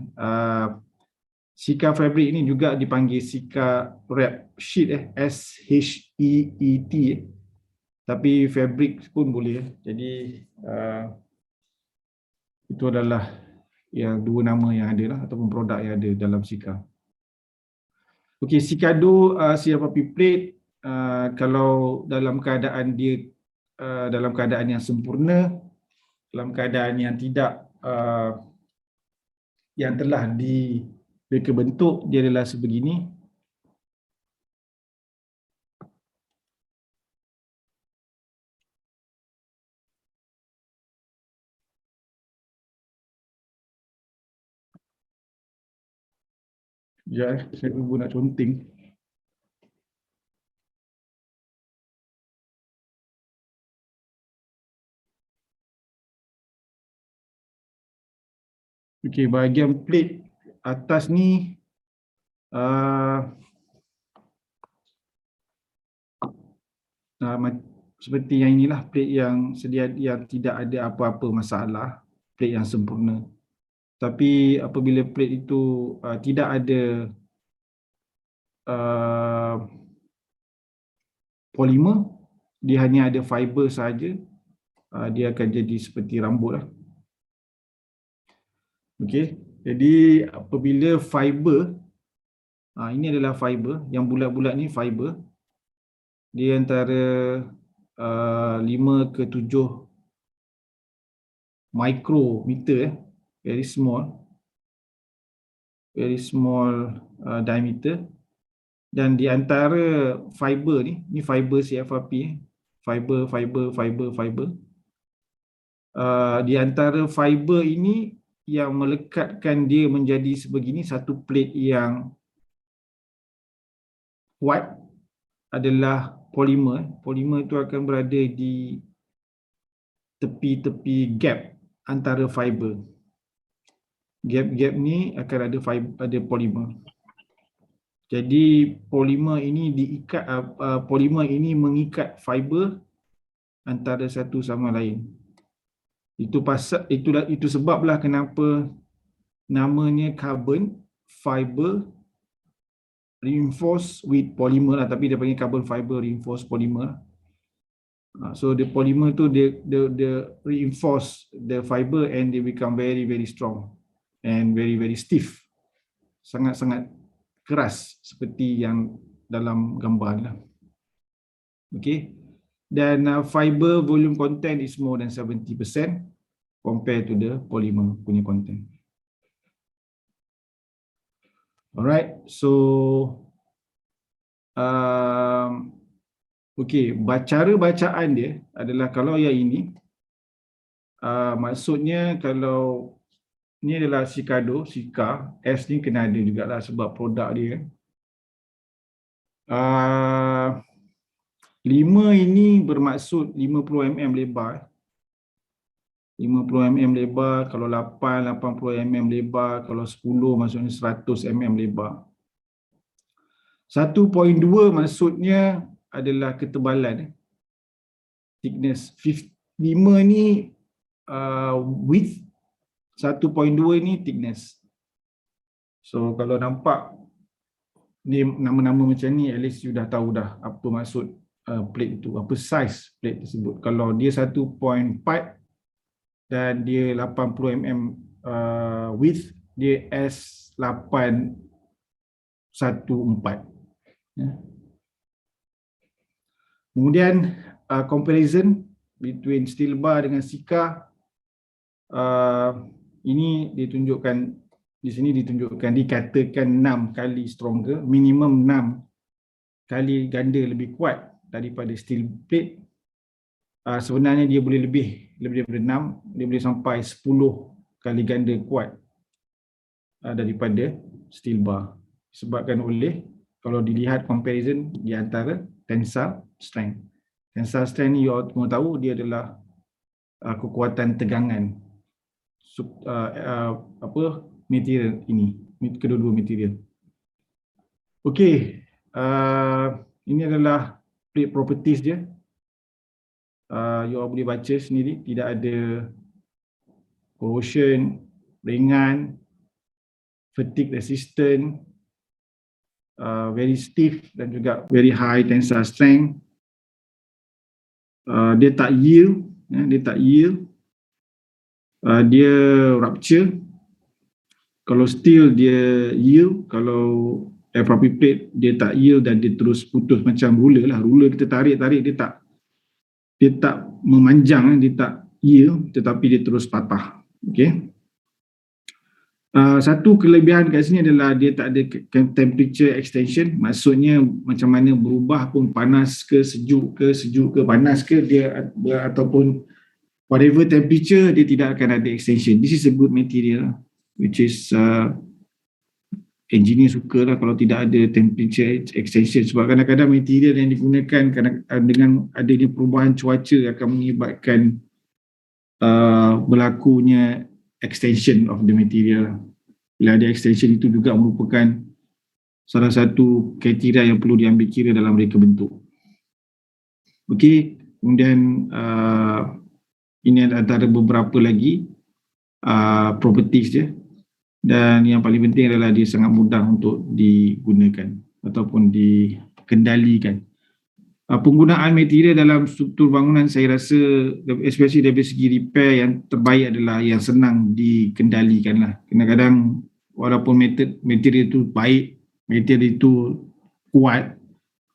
Speaker 1: Sika fabric ini juga dipanggil Sika wrap sheet, SHEET. Tapi fabric pun boleh. Jadi itu adalah yang 2 nama yang ada lah, ataupun produk yang ada dalam Sika. Okey, Sikado CFRP plate kalau dalam keadaan dia dalam keadaan yang sempurna, dalam keadaan yang tidak yang telah direka bentuk, dia adalah sebegini. Ya, saya cuba nak conteng. Okey, bahagian plate atas ni seperti yang inilah plate yang yang tidak ada apa-apa masalah, plate yang sempurna. Tapi apabila plate itu tidak ada polimer, dia hanya ada fiber saja, dia akan jadi seperti rambut lah. Okey, jadi apabila fiber, ini adalah fiber, yang bulat-bulat ni fiber, dia antara 5 ke 7 mikrometer, very small diameter. Dan di antara fiber ni fiber CFRP, fiber. Di antara fiber ini yang melekatkan dia menjadi sebegini, satu plate yang kuat adalah polimer. Polimer itu akan berada di tepi-tepi gap antara fiber. Gap-gap ni akan ada polimer. Jadi polimer ini polimer ini mengikat fiber antara satu sama lain. Itu sebablah kenapa namanya carbon fiber reinforced with polymer lah, tapi dia panggil carbon fiber reinforced polymer. So the polymer tu dia reinforce the fiber and they become very strong and very stiff. Sangat keras seperti yang dalam gambar ni lah. Okay. Dan fiber volume content is more than 70% compared to the polymer punya content. Alright, so okay, cara bacaan dia adalah kalau yang ini, maksudnya kalau ni adalah Sikado, Sika, S ni kena ada jugalah sebab produk dia. 5 ini bermaksud 50 mm lebar. 50 mm lebar, kalau 8, 80 mm lebar, kalau 10 maksudnya 100 mm lebar. 1.2 maksudnya adalah ketebalan, thickness. 5 ni width, 1.2 ni thickness. So kalau nampak ni nama-nama macam ni, at least you dah tahu dah apa maksud plate itu, apa size plate tersebut. Kalau dia 1.4 dan dia 80 mm width, dia S814. Kemudian comparison between steel bar dengan Sika, ini ditunjukkan di sini, dikatakan 6 kali stronger, minimum 6 kali ganda lebih kuat daripada steel plate. Sebenarnya dia boleh lebih daripada 6, dia boleh sampai 10 kali ganda kuat daripada steel bar. Disebabkan oleh, kalau dilihat comparison di antara tensile strength. Tensile strength ni you semua tahu dia adalah kekuatan tegangan material ini, kedua-dua material. Okey, ini adalah plate properties dia. You all boleh baca sendiri, tidak ada corrosion, ringan, fatigue resistant, very stiff dan juga very high tensile strength. Dia tak yield, dia rupture. Kalau steel dia yield, kalau FRP plate dia tak yield dan dia terus putus macam ruler lah. Ruler kita tarik dia tak memanjang, dia tak yield tetapi dia terus patah. Okay. Satu kelebihan kat sini adalah dia tak ada temperature extension, maksudnya macam mana berubah pun panas ke sejuk ke panas ke dia ataupun whatever temperature dia tidak akan ada extension. This is a good material which is engineer suka lah kalau tidak ada temperature extension, sebab kadang-kadang material yang digunakan dengan adanya perubahan cuaca akan mengibatkan berlakunya extension of the material. Bila ada extension itu juga merupakan salah satu kriteria yang perlu diambil kira dalam reka bentuk. Okey, kemudian ini antara beberapa lagi properties dia, dan yang paling penting adalah dia sangat mudah untuk digunakan ataupun dikendalikan. Penggunaan material dalam struktur bangunan saya rasa especially dari segi repair yang terbaik adalah yang senang dikendalikan lah. Kadang-kadang walaupun material itu baik, material itu kuat,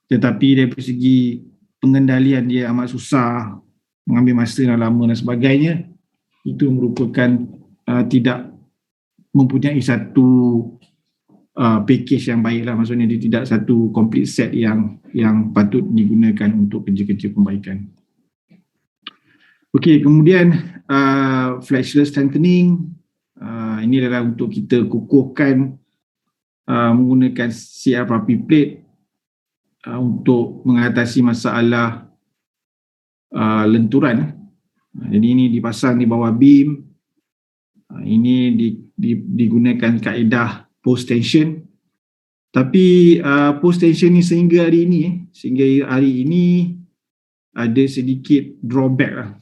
Speaker 1: tetapi dari segi pengendalian dia amat susah, mengambil masa yang lama dan sebagainya, itu merupakan tidak mempunyai satu package yang baik lah, maksudnya dia tidak satu complete set yang patut digunakan untuk kerja-kerja pembaikan. Okey, kemudian flexural strengthening, ini adalah untuk kita kukuhkan menggunakan CFRP plate untuk mengatasi masalah lenturan. Jadi ini dipasang di bawah beam, ini digunakan kaedah post tension, tapi post tension ni sehingga hari ini ada sedikit drawback lah,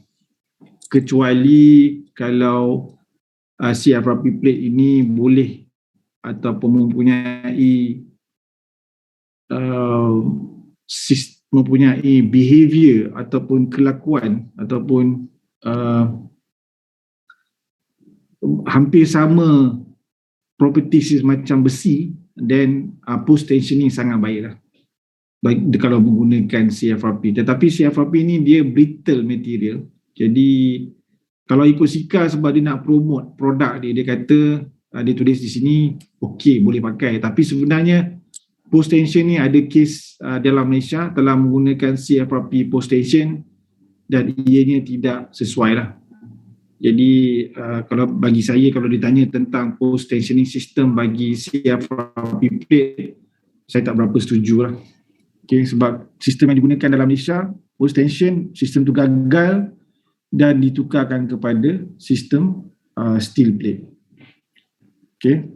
Speaker 1: kecuali kalau CFRP plate ini boleh ataupun mempunyai behavior ataupun kelakuan ataupun hampir sama properties macam besi, then post tensioning sangat baik lah baik kalau menggunakan CFRP. Tetapi CFRP ni dia brittle material, jadi kalau ikut Sika sebab dia nak promote produk dia kata dia tulis di sini okey boleh pakai, tapi sebenarnya post tension ni ada kes dalam Malaysia telah menggunakan CFRP post tension dan ianya tidak sesuai lah. Jadi kalau bagi saya, kalau ditanya tentang post tensioning system bagi CFRP plate, saya tak berapa setuju lah. Okay, sebab sistem yang digunakan dalam Malaysia, post tension, sistem tu gagal dan ditukarkan kepada sistem steel plate. Okay.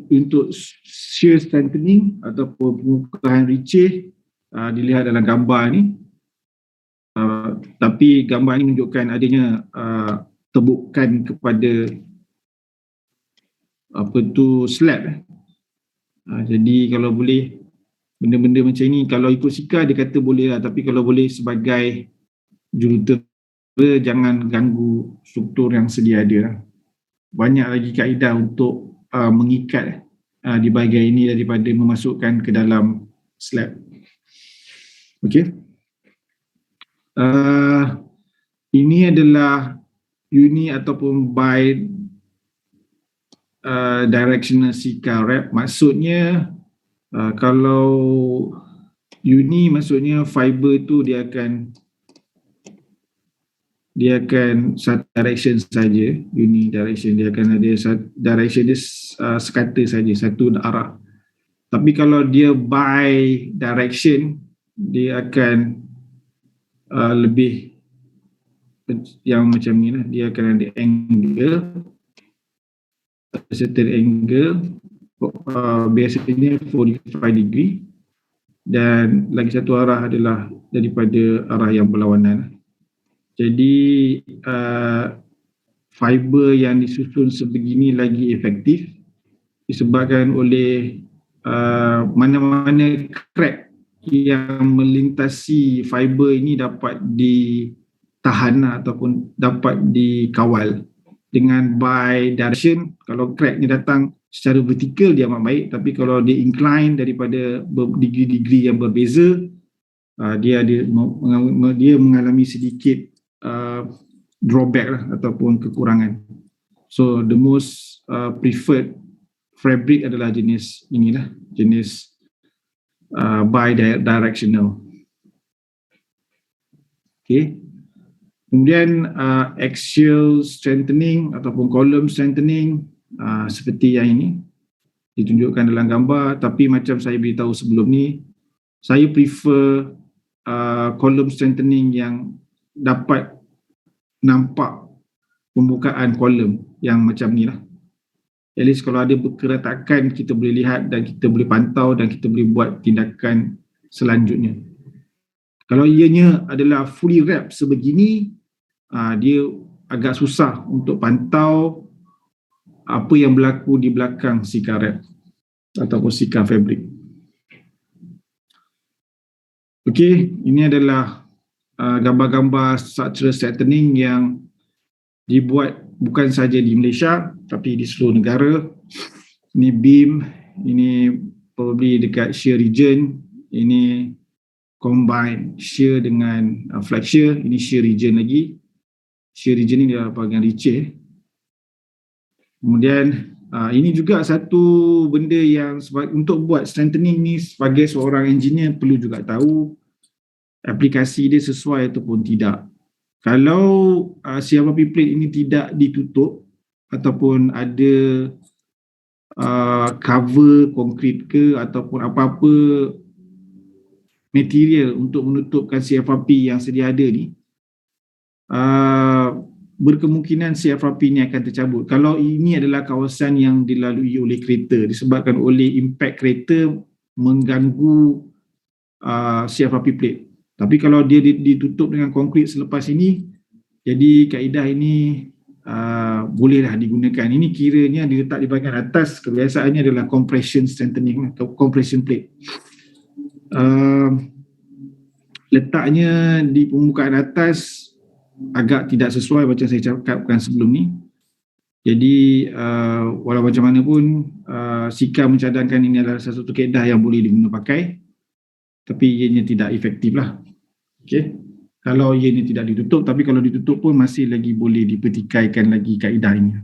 Speaker 1: Untuk shear strengthening ataupun pengukuhan ricih dilihat dalam gambar ni. Tapi gambar ini menunjukkan adanya tebukan kepada slab. Jadi kalau boleh benda-benda macam ini, kalau ikut Sika dia kata boleh lah, tapi kalau boleh sebagai jurutera jangan ganggu struktur yang sedia ada lah. Banyak lagi kaedah untuk mengikat di bahagian ini daripada memasukkan ke dalam slab. Okey. Ini adalah uni ataupun directional Sika wrap. Maksudnya kalau uni maksudnya fiber tu dia akan satu direction saja. Uni direction dia akan ada direction dia sekata saja, satu arah. Tapi kalau dia by direction dia akan lebih yang macam ni lah, dia akan ada angle, certain angle, biasanya 45 degree, dan lagi satu arah adalah daripada arah yang berlawanan. Jadi fiber yang disusun sebegini lagi efektif disebabkan oleh mana-mana crack yang melintasi fiber ini dapat ditahan ataupun dapat dikawal. dengan bi-direction. Kalau crack ni datang secara vertikal dia amat baik, tapi kalau dia incline daripada degree-degree yang berbeza, dia mengalami sedikit drawback lah, ataupun kekurangan. So the most preferred fabric adalah jenis inilah, jenis bi-directional. Okay. Kemudian axial strengthening ataupun column strengthening, seperti yang ini ditunjukkan dalam gambar, tapi macam saya beritahu sebelum ni, saya prefer column strengthening yang dapat nampak pembukaan column yang macam ni lah. At least kalau ada keretakan, kita boleh lihat dan kita boleh pantau dan kita boleh buat tindakan selanjutnya. Kalau ianya adalah fully wrap sebegini, dia agak susah untuk pantau apa yang berlaku di belakang sika wrap ataupun sika fabric. Okey, ini adalah gambar-gambar structural strengthening yang dibuat bukan saja di Malaysia tapi di seluruh negara. Ini beam, ini probably dekat shear region, ini combine shear dengan flat shear, ini shear region lagi. Shear region ni dia bahagian Riche. Kemudian ini juga satu benda yang untuk buat strengthening ni sebagai seorang engineer perlu juga tahu aplikasi dia sesuai ataupun tidak. Kalau CFRP plate ini tidak ditutup ataupun ada cover konkrit ke ataupun apa-apa material untuk menutupkan CFRP yang sedia ada ni, berkemungkinan CFRP ni akan tercabut. Kalau ini adalah kawasan yang dilalui oleh kereta, disebabkan oleh impact kereta mengganggu CFRP plate. Tapi kalau dia ditutup dengan konkrit selepas ini, jadi kaedah ini bolehlah digunakan. Ini kiranya diletak di bahagian atas, kebiasaannya adalah compression strengthening atau compression plate. Letaknya di permukaan atas agak tidak sesuai macam saya cakapkan sebelum ni. Jadi walau macam mana pun, Sika mencadangkan ini adalah satu kaedah yang boleh diguna pakai, tapi ianya tidak efektif lah. Okay. Kalau ianya tidak ditutup, tapi kalau ditutup pun masih lagi boleh dipertikaikan lagi kaedah ini.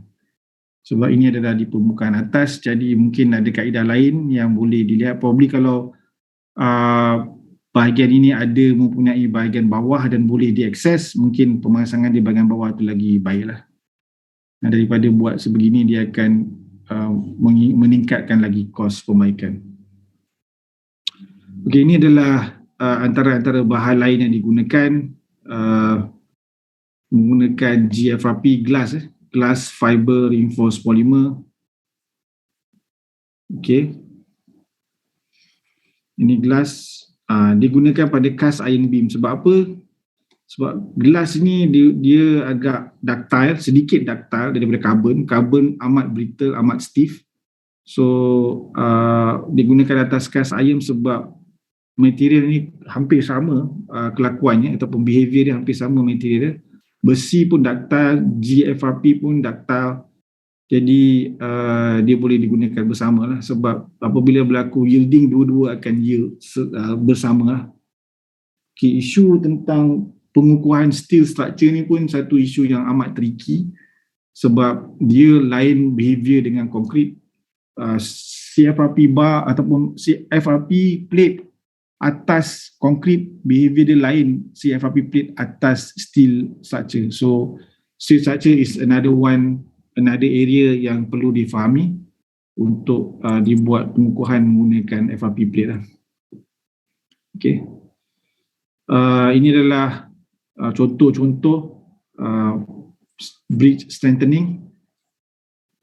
Speaker 1: Sebab ini adalah di permukaan atas, jadi mungkin ada kaedah lain yang boleh dilihat. Probably kalau bahagian ini ada mempunyai bahagian bawah dan boleh diakses, mungkin pemasangan di bahagian bawah itu lagi baiklah. Daripada buat sebegini, dia akan meningkatkan lagi kos perbaikan. Okey, ini adalah antara bahan lain yang digunakan, menggunakan GFRP glass, glass fiber reinforced polymer. Okey, ini glass digunakan pada cast iron beam. Sebab apa? Sebab glass ni dia agak ductile, sedikit ductile daripada karbon. Karbon amat brittle, amat stiff. So digunakan atas cast iron sebab material ni hampir sama kelakuannya ataupun behavior dia hampir sama material dia. Besi pun ductile, GFRP pun ductile. Jadi dia boleh digunakan bersama lah, sebab apabila berlaku yielding, dua-dua akan yield bersama lah. Okay, isu tentang pengukuhan steel structure ni pun satu isu yang amat tricky sebab dia lain behavior dengan konkrit. CFRP bar ataupun CFRP plate atas konkrit, behavior dia lain CFRP plate atas steel structure. So steel structure is another area yang perlu difahami untuk dibuat pengukuhan menggunakan FRP plate lah. Okay. Ini adalah contoh-contoh bridge strengthening.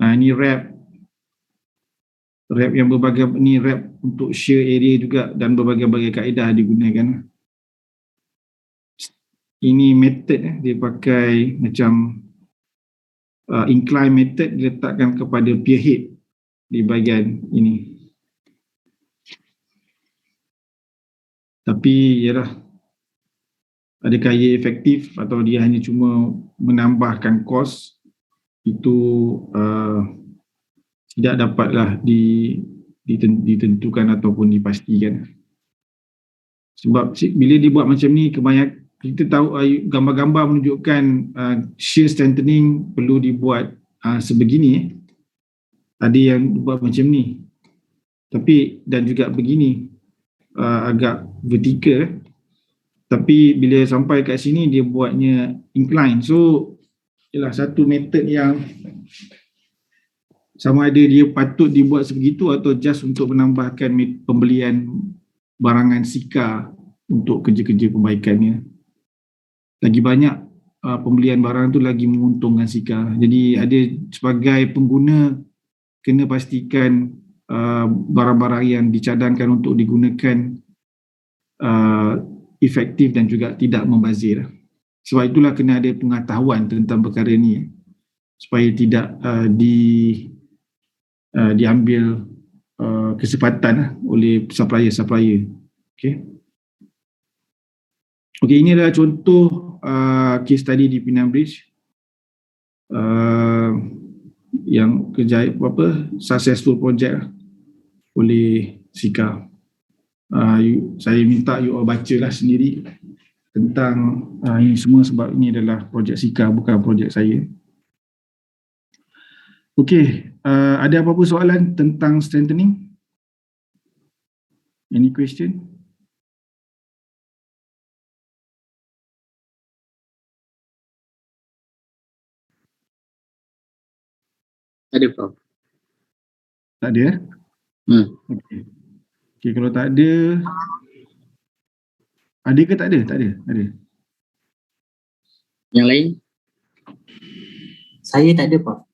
Speaker 1: Ini wrap yang berbagai, ni wrap untuk shear area juga dan berbagai-bagai kaedah digunakan. Ini method dia pakai macam incline method, diletakkan kepada pier head di bahagian ini. Tapi ialah, adakah ia efektif atau dia hanya cuma menambahkan kos? itu tidak dapatlah ditentukan ataupun dipastikan. Sebab bila dibuat macam ni, kebanyakan kita tahu gambar-gambar menunjukkan shear strengthening perlu dibuat sebegini. Ada yang buat macam ni. Tapi dan juga begini, agak vertikal. Tapi bila sampai kat sini dia buatnya incline. So ialah satu method yang sama ada dia patut dibuat sebegitu atau just untuk menambahkan pembelian barangan sika untuk kerja-kerja perbaikannya. Lagi banyak pembelian barang tu lagi menguntungkan sika. Jadi ada sebagai pengguna kena pastikan barang-barang yang dicadangkan untuk digunakan efektif dan juga tidak membazir. Sebab itulah kena ada pengetahuan tentang perkara ni supaya tidak diambil kesempatan oleh supplier-supplier. Okey, ini adalah contoh case study di Penang Bridge yang successful project oleh Sika. Saya minta you all bacalah sendiri tentang ini semua sebab ini adalah projek Sika, bukan projek saya. Okey, ada apa-apa soalan tentang strengthening? Any question?
Speaker 4: Ada Prof.
Speaker 1: Tak ada? Okey. Okey, kalau tak ada, ada ke tak ada? Tak ada. Ada.
Speaker 4: Yang lain?
Speaker 2: Saya tak ada, Prof.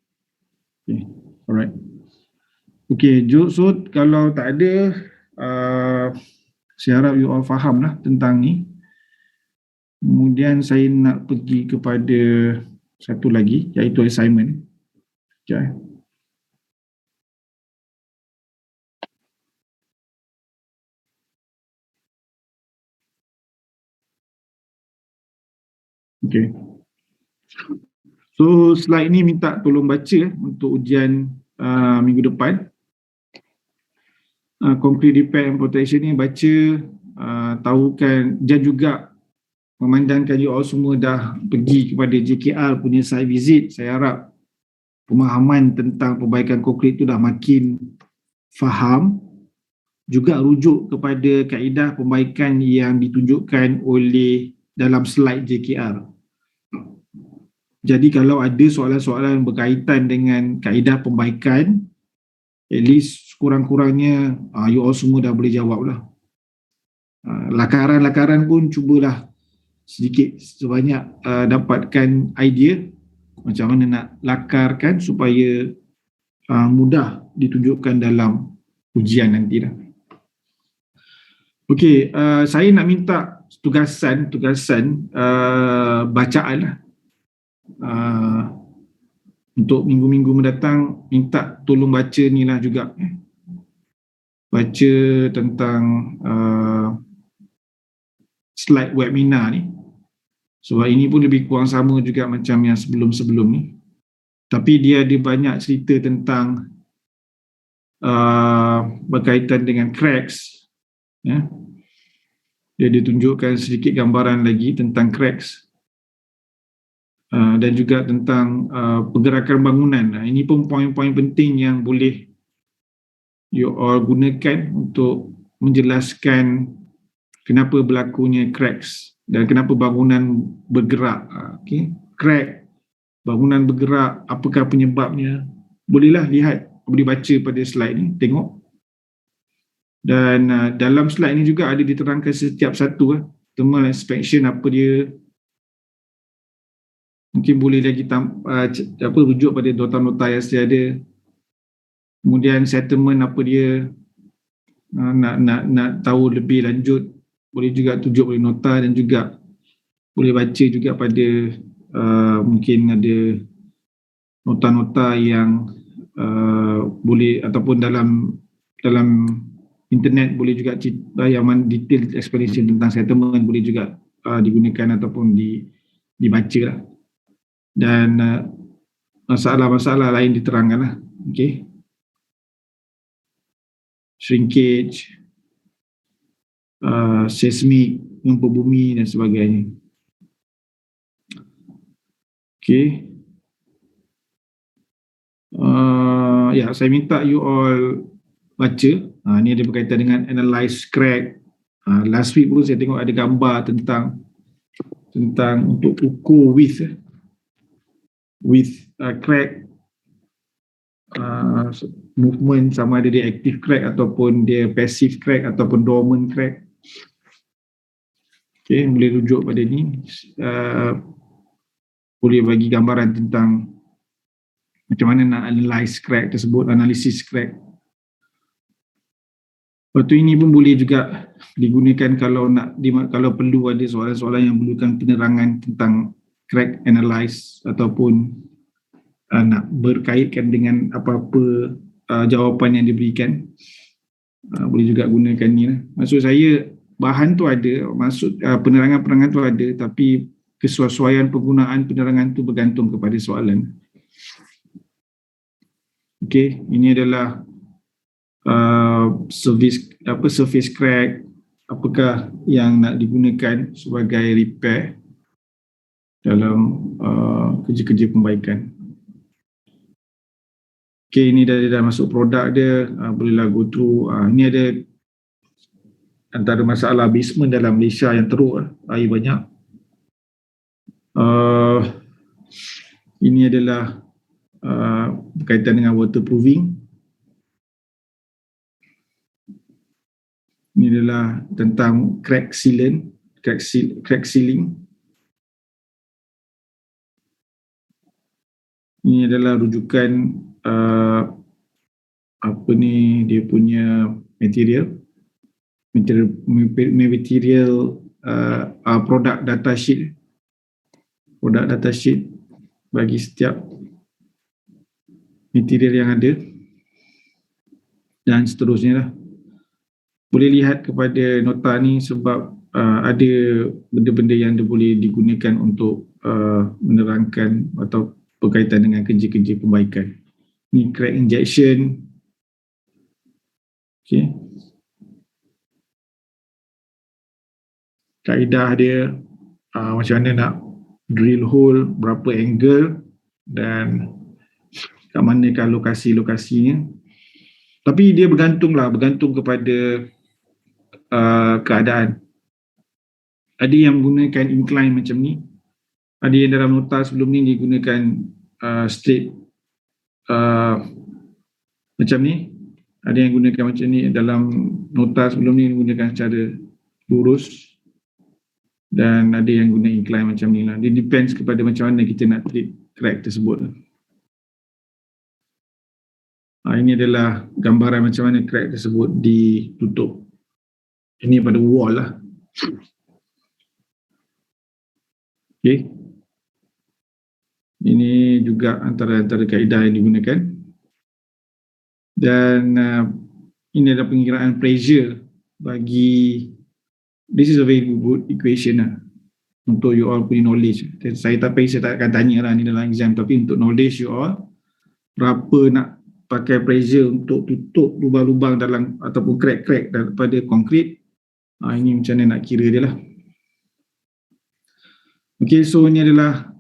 Speaker 1: Okay, alright. Okay, so kalau tak ada, saya harap you all faham lah tentang ni. Kemudian saya nak pergi kepada satu lagi, iaitu assignment. Okay. Okay. So slide ni minta tolong baca untuk ujian minggu depan. Concrete repair and protection ni baca, tahukan dan juga memandangkan you all semua dah pergi kepada JKR punya site visit. Saya harap pemahaman tentang perbaikan konkrit tu dah makin faham. Juga rujuk kepada kaedah pembaikan yang ditunjukkan oleh dalam slide JKR. Jadi kalau ada soalan-soalan berkaitan dengan kaedah pembaikan, at least kurang-kurangnya you all semua dah boleh jawab lah. Lakaran-lakaran pun cubalah sedikit sebanyak dapatkan idea macam mana nak lakarkan supaya mudah ditunjukkan dalam ujian nanti lah. Okey, saya nak minta tugasan bacaan lah. Untuk minggu-minggu mendatang minta tolong baca ni lah juga. Baca tentang slide webinar ni. Sebab ini pun lebih kurang sama juga macam yang sebelum-sebelum ni. Tapi dia ada banyak cerita tentang berkaitan dengan cracks. Ya. Dia ditunjukkan sedikit gambaran lagi tentang cracks. Dan juga tentang pergerakan bangunan. Ini pun poin-poin penting yang boleh you all gunakan untuk menjelaskan kenapa berlakunya cracks dan kenapa bangunan bergerak. Okay. Crack, bangunan bergerak, apakah penyebabnya. Bolehlah lihat, boleh baca pada slide ni, tengok. Dan dalam slide ni juga ada diterangkan setiap satu thermal inspection apa dia. Mungkin boleh lagi rujuk pada nota-nota yang sedia ada. Kemudian settlement apa dia, nak tahu lebih lanjut, boleh juga tunjuk oleh nota dan juga boleh baca juga pada mungkin ada nota-nota yang boleh ataupun dalam internet boleh juga yang detail explanation tentang settlement boleh juga digunakan ataupun dibaca lah. Dan masalah-masalah lain diterangkan lah. Okay. Shrinkage, seismik, gempa bumi dan sebagainya. Okay. Ya, saya minta you all baca. Ni ada berkaitan dengan analyze crack. Last week pun saya tengok ada gambar tentang untuk ukur with crack movement, sama ada dia active crack ataupun dia passive crack ataupun dormant crack. Okay, boleh rujuk pada ni. Boleh bagi gambaran tentang macam mana nak analyze crack tersebut, analisis crack. Lepas tu ini pun boleh juga digunakan kalau kalau perlu ada soalan-soalan yang perlukan penerangan tentang crack analyze ataupun nak berkaitkan dengan apa-apa jawapan yang diberikan. Boleh juga gunakan ni lah. Maksud saya bahan tu ada, penerangan-penerangan tu ada, tapi kesesuaian penggunaan penerangan tu bergantung kepada soalan. Okey, ini adalah surface crack, apakah yang nak digunakan sebagai repair dalam kerja-kerja pembaikan. Okey, ini dah masuk produk dia, bolehlah go through. Ini ada antara masalah basement dalam Malaysia yang teruk, air banyak. Ini adalah berkaitan dengan waterproofing. Ini adalah tentang crack sealing. Ini adalah rujukan dia punya material product data sheet. Product data sheet bagi setiap material yang ada dan seterusnya lah. Boleh lihat kepada nota ni sebab ada benda-benda yang boleh digunakan untuk menerangkan atau berkaitan dengan kerja-kerja pembaikan. Ni crack injection. Okay. Kaedah dia macam mana nak drill hole, berapa angle dan kat manakah lokasi-lokasinya. Tapi dia bergantung kepada keadaan. Ada yang menggunakan incline macam ni, ada yang dalam nota sebelum ni digunakan straight macam ni, ada yang gunakan macam ni, dalam nota sebelum ni menggunakan secara lurus, dan ada yang guna incline macam ni lah. Dia depends kepada macam mana kita nak treat crack tersebut. Ini adalah gambaran macam mana crack tersebut ditutup. Ini pada wall lah. Okay. Ini juga antara kaedah yang digunakan. Dan ini adalah pengiraan pressure bagi, this is a very good equation lah untuk you all punya knowledge. Saya tak akan tanya lah ni dalam exam, tapi untuk knowledge you all, berapa nak pakai pressure untuk tutup lubang-lubang dalam ataupun crack-crack daripada konkrit. Ini macam mana nak kira dia lah. Okay, so ini adalah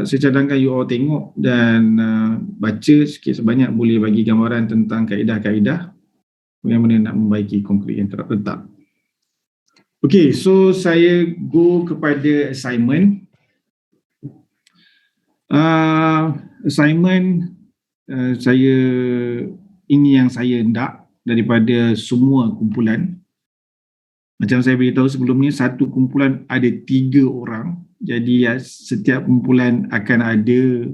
Speaker 1: saya cadangkan you all tengok dan baca sikit sebanyak, boleh bagi gambaran tentang kaedah-kaedah bagaimana nak membaiki konkrit yang terletak. Okay, so saya go kepada assignment. Ini yang saya hendak daripada semua kumpulan. Macam saya beritahu sebelum ni, satu kumpulan ada 3 orang. Jadi setiap kumpulan akan ada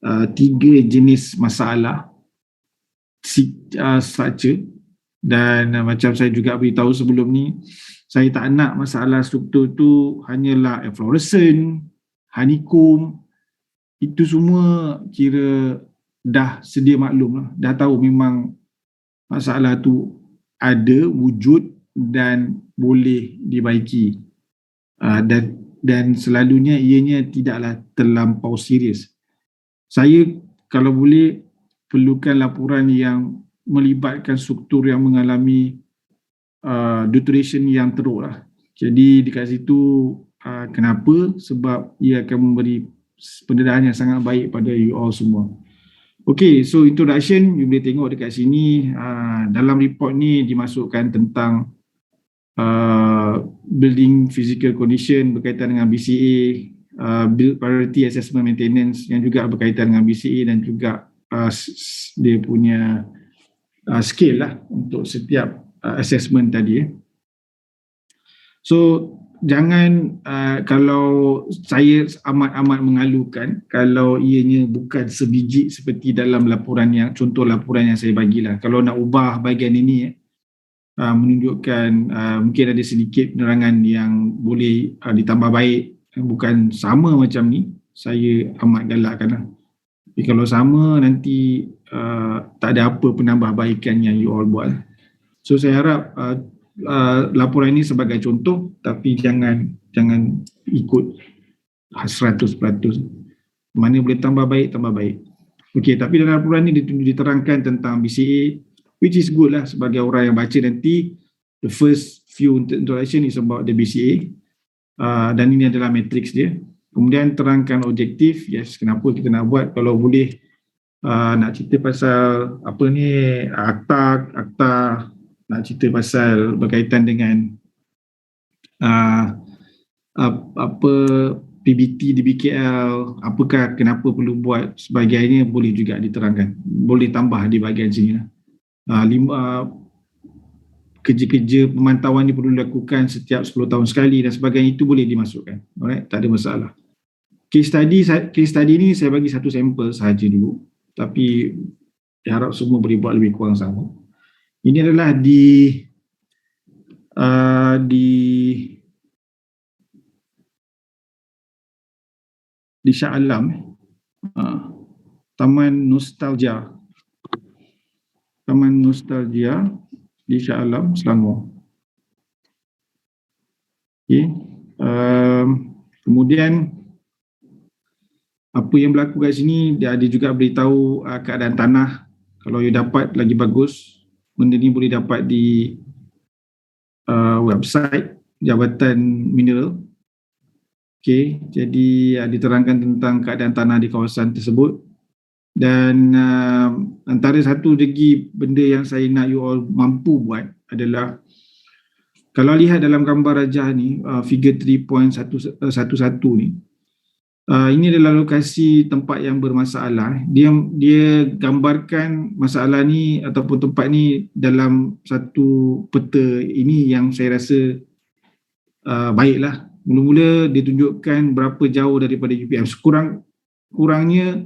Speaker 1: 3 jenis masalah structure. Dan macam saya juga beritahu sebelum ni, saya tak nak masalah struktur tu hanyalah efflorescent, honeycomb. Itu semua kira dah sedia maklum lah. Dah tahu memang masalah tu ada, wujud dan boleh dibaiki. Dan selalunya ianya tidaklah terlampau serius. Saya kalau boleh perlukan laporan yang melibatkan struktur yang mengalami deterioration yang teruk lah. Jadi dekat situ kenapa? Sebab ia akan memberi pendedahan yang sangat baik pada you all semua. Okay, so introduction, you boleh tengok dekat sini. Dalam report ni dimasukkan tentang building physical condition berkaitan dengan BCA, build priority assessment maintenance yang juga berkaitan dengan BCA dan juga dia punya scale lah untuk setiap assessment tadi. So jangan kalau saya amat-amat mengalukan kalau ianya bukan sebiji seperti dalam laporan yang contoh laporan yang saya bagilah. Kalau nak ubah bahagian ini menunjukkan mungkin ada sedikit penerangan yang boleh ditambah baik, bukan sama macam ni, saya amat galakkan lah. Tapi kalau sama nanti tak ada apa penambahbaikan yang you all buat. So saya harap laporan ini sebagai contoh, tapi jangan ikut 100%. Mana boleh tambah baik, tambah baik. Okey, tapi dalam laporan ini diterangkan tentang BCA, which is good lah sebagai orang yang baca nanti. The first few introduction is about the BCA, dan ini adalah matrix dia. Kemudian terangkan objektif, yes, kenapa kita nak buat, kalau boleh nak cerita pasal apa ni, akta, nak cerita pasal berkaitan dengan apa PBT di BKL, apakah kenapa perlu buat sebagainya, boleh juga diterangkan, boleh tambah di bahagian sini lah. Kerja-kerja pemantauan ni perlu dilakukan setiap 10 tahun sekali dan sebagainya, itu boleh dimasukkan. Alright, tak ada masalah. Case study ni saya bagi satu sampel sahaja dulu, tapi saya harap semua boleh buat lebih kurang sama. Ini adalah di Shah Alam, Taman Nostalgia di Shah Alam, Selangor. Okay. Kemudian apa yang berlaku kat sini, dia ada juga beritahu keadaan tanah. Kalau you dapat lagi bagus. Benda ni boleh dapat di website Jabatan Mineral. Okay, jadi diterangkan tentang keadaan tanah di kawasan tersebut. Dan antara satu lagi benda yang saya nak you all mampu buat adalah, kalau lihat dalam gambar rajah ni, figure 3.11 ni, ini adalah lokasi tempat yang bermasalah. Dia gambarkan masalah ni ataupun tempat ni dalam satu peta ini yang saya rasa baiklah. Mula-mula dia tunjukkan berapa jauh daripada UPM. Kurangnya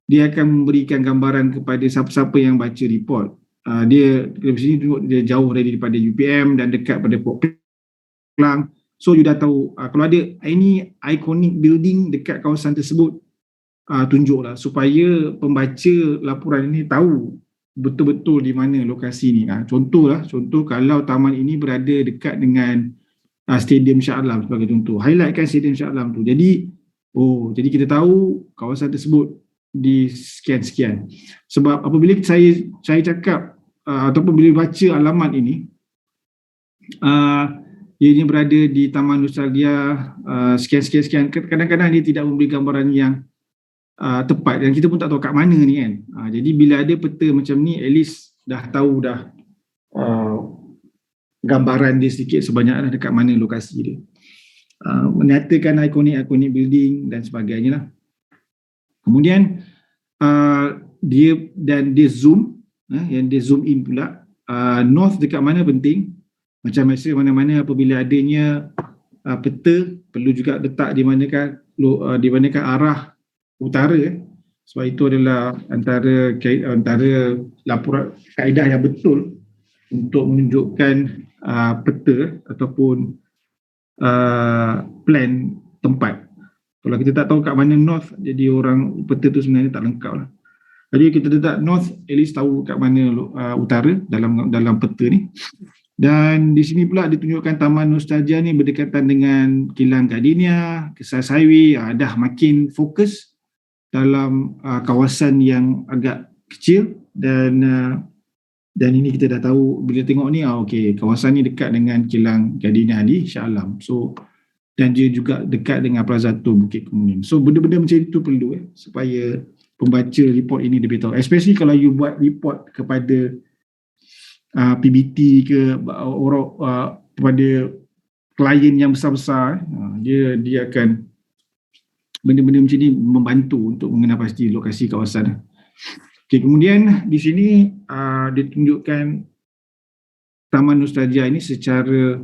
Speaker 1: dia akan memberikan gambaran kepada siapa-siapa yang baca report. Dia di sini tunjuk dia jauh daripada UPM dan dekat pada Port Klang. So you dah tahu kalau ada any iconic building dekat kawasan tersebut, tunjuklah supaya pembaca laporan ini tahu betul-betul di mana lokasi ni. Contoh kalau taman ini berada dekat dengan Stadium Shah Alam sebagai contoh, highlightkan Stadium Shah Alam tu. Jadi kita tahu kawasan tersebut di sekian-sekian. Sebab apabila saya cakap ataupun bila baca alamat ini, ianya berada di Taman Nostalgia sekian-sekian, kadang-kadang dia tidak memberi gambaran yang tepat dan kita pun tak tahu kat mana ni kan. Jadi bila ada peta macam ni, at least dah tahu dah gambaran dia sedikit sebanyak dekat mana lokasi dia. Menyatakan ikonik building dan sebagainya lah. Kemudian dia zoom, yang dia zoom in pula, north dekat mana penting. Macam biasa mana-mana apabila adanya peta, perlu juga letak di manakah arah utara. Sebab itu adalah antara laporan kaedah yang betul untuk menunjukkan peta ataupun plan tempat. Kalau kita tak tahu kat mana north, jadi orang peta tu sebenarnya tak lengkap lah. Jadi kita letak north, at least tahu kat mana utara dalam peta ni. Dan di sini pula ditunjukkan Taman Nostalgia ni berdekatan dengan Kilang Gardenia, Kesas Highway, dah makin fokus. dalam kawasan yang agak kecil dan ini kita dah tahu bila tengok ni okey, kawasan ni dekat dengan kilang Gardenia di Shah Alam. So dan dia juga dekat dengan Plaza Tur Bukit Kemuning. So benda-benda macam itu perlu supaya pembaca report ini lebih tahu. Especially kalau you buat report kepada PBT ke orang kepada klien yang besar-besar, dia akan benda-benda macam ni membantu untuk mengenal pasti lokasi kawasan. Okay, kemudian di sini dia tunjukkan Taman Nostalgia ini secara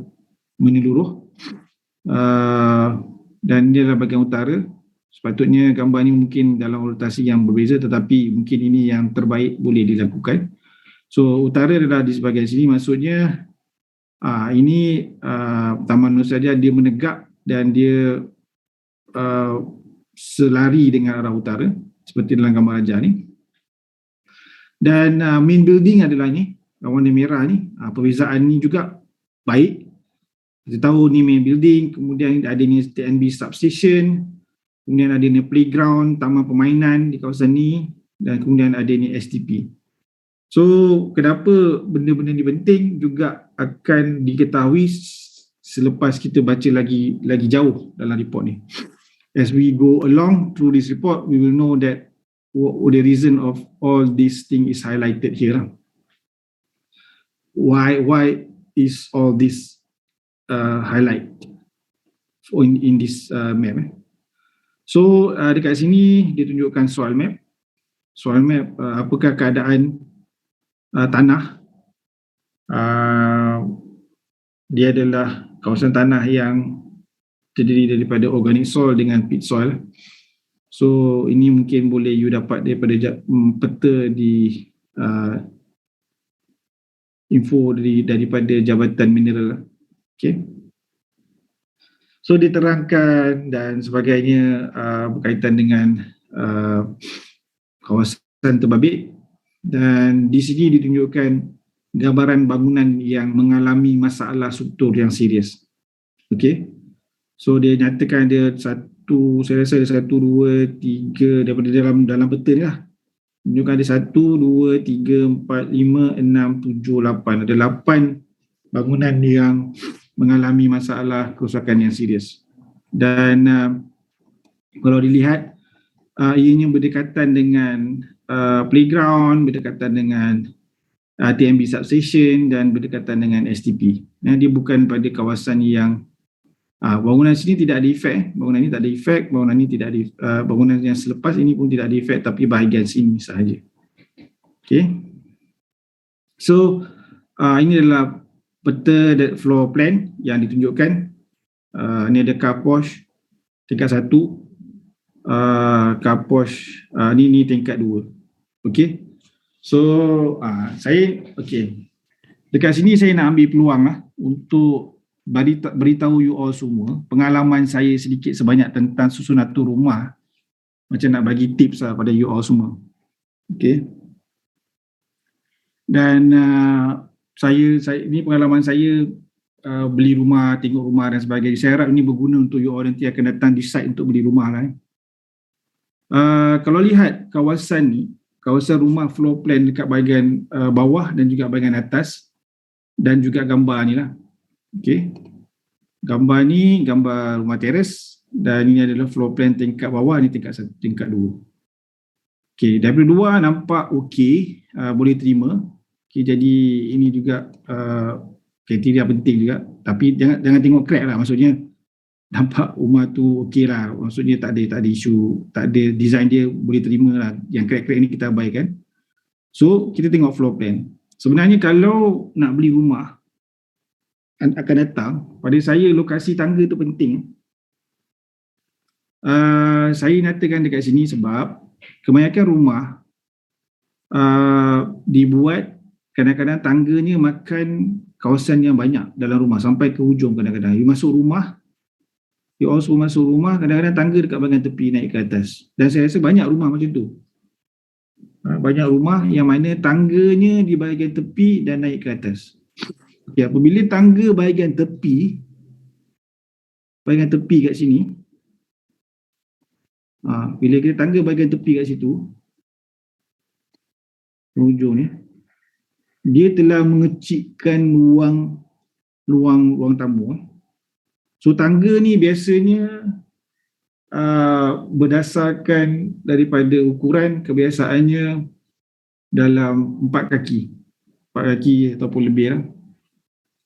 Speaker 1: menyeluruh dan dia adalah bahagian utara. Sepatutnya gambar ini mungkin dalam orientasi yang berbeza, tetapi mungkin ini yang terbaik boleh dilakukan. So utara adalah di sebahagian sini, maksudnya ini Taman Nostalgia dia menegak dan dia selari dengan arah utara seperti dalam gambar ajar ni. Dan main building adalah ni, warna merah ni. Perbezaan ni juga baik. Kita tahu ni main building, kemudian ada ni TNB substation, kemudian ada ni playground, taman permainan di kawasan ni, dan kemudian ada ni STP. So kenapa benda-benda ni penting juga akan diketahui selepas kita baca lagi jauh dalam report ni. As we go along through this report, we will know that what the reason of all these thing is highlighted here. Why is all this highlight in this map? So dekat sini dia tunjukkan soal map. Soal map apakah keadaan tanah. Dia adalah kawasan tanah yang terdiri daripada organic soil dengan peat soil. So ini mungkin boleh you dapat daripada peta di info daripada Jabatan Mineral. Okay. So diterangkan dan sebagainya berkaitan dengan kawasan terbabit, dan di sini ditunjukkan gambaran bangunan yang mengalami masalah struktur yang serius. Okay. So dia nyatakan dia saya rasa ada 1, 2, 3 daripada dalam peta ni lah. Tunjukkan ada 1, 2, 3, 4, 5, 6, 7, 8. Ada 8 bangunan yang mengalami masalah kerosakan yang serius. Dan kalau dilihat, ianya berdekatan dengan playground, berdekatan dengan TNB substation dan berdekatan dengan STP. Dia bukan pada kawasan yang bangunan sini tidak ada efek, bangunan ini tak ada efek, bangunan ini tidak ada, bangunan yang selepas ini pun tidak ada efek, tapi bahagian sini sahaja. Okay. So ini adalah peta floor plan yang ditunjukkan. Ini ada car wash tingkat 1, car wash ni tingkat 2. Okay. So dekat sini saya nak ambil peluang lah untuk beritahu you all semua pengalaman saya sedikit sebanyak tentang susun atur rumah, macam nak bagi tips lah pada you all semua. Okay. Dan saya ini pengalaman saya beli rumah, tengok rumah dan sebagainya. Saya harap ini berguna untuk you all nanti akan datang decide untuk beli rumah lah. Kalau lihat kawasan ni, kawasan rumah floor plan dekat bahagian bawah dan juga bahagian atas, dan juga gambar ni lah. Okay. Gambar ni gambar rumah teres, dan ini adalah floor plan tingkat bawah, ni tingkat 1, tingkat 2. Okay, daripada luar nampak okey, boleh terima. Okay, jadi ini juga kriteria penting juga, tapi jangan tengok crack lah, maksudnya nampak rumah tu okey lah, maksudnya tak ada isu, tak ada design dia boleh terima lah, yang crack-crack ni kita abaikan. So kita tengok floor plan. Sebenarnya kalau nak beli rumah akan datang, pada saya lokasi tangga tu penting. Saya nyatakan dekat sini sebab kebanyakan rumah dibuat kadang-kadang tangganya makan kawasan yang banyak dalam rumah sampai ke hujung. Kadang-kadang you masuk rumah, kadang-kadang tangga dekat bahagian tepi naik ke atas, dan saya rasa banyak rumah macam tu. Banyak rumah yang mana tangganya di bahagian tepi dan naik ke atas. Okay, apabila tangga bahagian tepi kat sini, Bila kita tangga bahagian tepi kat situ, hujung ni, dia telah mengecikkan ruang tamu. So tangga ni biasanya berdasarkan daripada ukuran, kebiasaannya dalam 4 kaki ataupun lebih lah.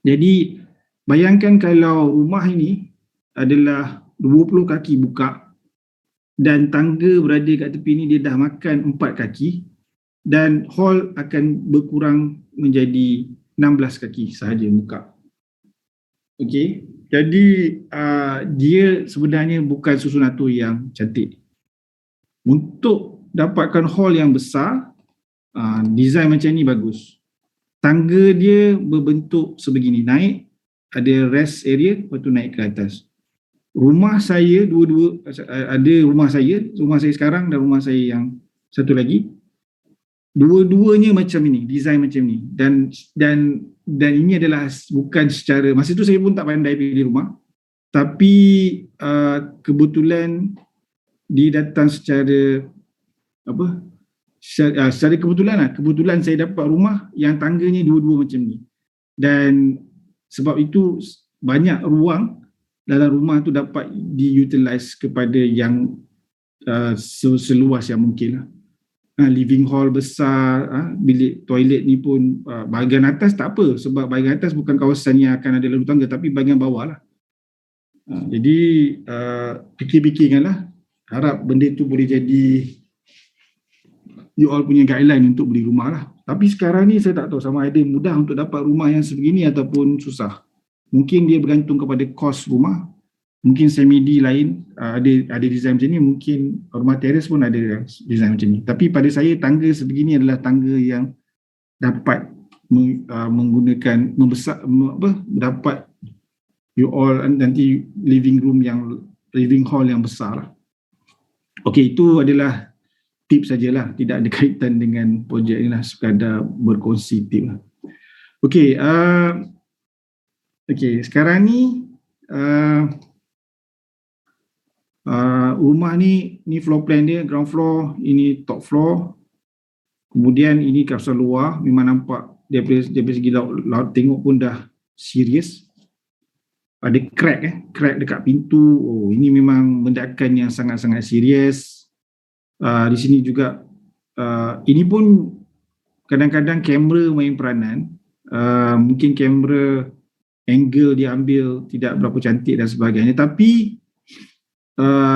Speaker 1: Jadi bayangkan kalau rumah ini adalah 20 kaki buka dan tangga berada kat tepi ni dia dah makan 4 kaki dan hall akan berkurang menjadi 16 kaki sahaja buka. Okey, jadi dia sebenarnya bukan susunan tu yang cantik. Untuk dapatkan hall yang besar, design macam ni bagus. Tangga dia berbentuk sebegini, naik, ada rest area, lepas tu naik ke atas. Rumah saya dua-dua, ada rumah saya sekarang dan rumah saya yang satu lagi, dua-duanya macam ini, design macam ni. Dan ini adalah bukan secara, masa tu saya pun tak pandai pilih rumah, tapi kebetulan dia datang secara secara kebetulan saya dapat rumah yang tangganya dua-dua macam ni. Dan sebab itu banyak ruang dalam rumah tu dapat diutilize kepada yang seluas yang mungkin lah. Living hall besar, bilik toilet ni pun bahagian atas tak apa sebab bahagian atas bukan kawasan yang akan ada lalu tangga tapi bahagian bawah lah. Jadi fikir-fikirkanlah, harap benda tu boleh jadi you all punya guideline untuk beli rumah lah. Tapi sekarang ni saya tak tahu sama ada mudah untuk dapat rumah yang sebegini ataupun susah. Mungkin dia bergantung kepada kos rumah. Mungkin semi-D lain ada design macam ni, mungkin rumah teres pun ada design macam ni. Tapi pada saya tangga sebegini adalah tangga yang dapat menggunakan dapat you all nanti living hall yang besar lah. Okey, itu adalah tips sajalah, tidak ada kaitan dengan projek ni lah, sekadar berkongsi tip lah. Okey, sekarang ni rumah ni floor plan dia, ground floor, ini top floor. Kemudian ini kawasan luar, memang nampak daripada segi laut tengok pun dah serius. Ada crack dekat pintu. Oh, ini memang mendakan yang sangat-sangat serius. Di sini juga ini pun kadang-kadang kamera main peranan. Mungkin kamera angle dia ambil tidak berapa cantik dan sebagainya, tapi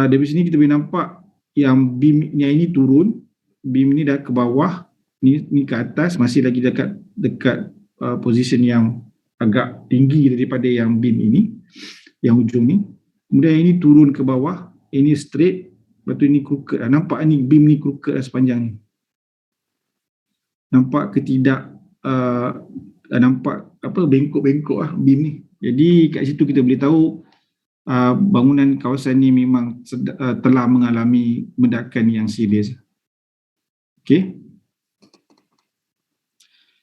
Speaker 1: dari sini kita boleh nampak yang beam yang ini turun, beam ni dah ke bawah, ni ke atas, masih lagi dekat position yang agak tinggi daripada yang beam ini, yang ujung ni. Kemudian ini turun ke bawah, ini straight, lepas tu ini crooked. Nampak ni beam ni crooked sepanjang ni. Nampak ke tidak nampak bengkok-bengkok lah beam ni. Jadi kat situ kita boleh tahu bangunan kawasan ni memang telah mengalami mendakan yang serius. Okay.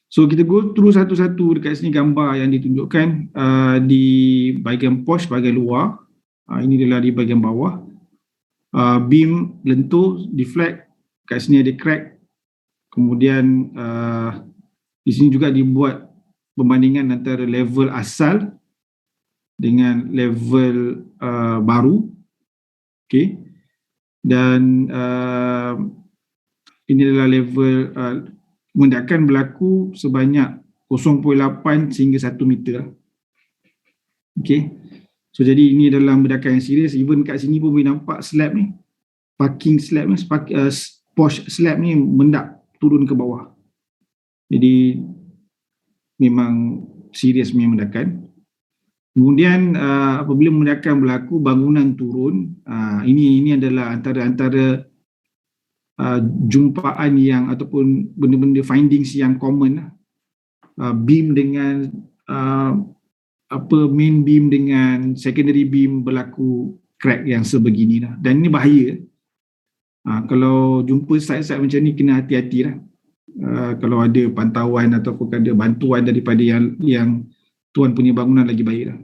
Speaker 1: So kita go through satu-satu. Dekat sini gambar yang ditunjukkan di bahagian porch, bahagian luar. Ini adalah di bahagian bawah. Beam lentur, deflect. Kat sini ada crack. Kemudian di sini juga dibuat perbandingan antara level asal dengan level baru. Okay. Dan ini adalah level mendakan berlaku sebanyak 0.8 sehingga 1 meter. Okay. So jadi ini adalah mendakan yang serius. Even kat sini pun boleh nampak slab ni, parking slab ni, porch slab ni mendak turun ke bawah. Jadi memang serius punya mendakan. Kemudian apabila mendakan berlaku, bangunan turun. Ini adalah antara jumpaan yang ataupun benda-benda findings yang common. Beam dengan main beam dengan secondary beam berlaku crack yang sebegini lah. Dan ini bahaya. Kalau jumpa site-site macam ni kena hati-hati lah. Kalau ada pantauan ataupun ada bantuan daripada yang tuan punya bangunan lagi baik lah.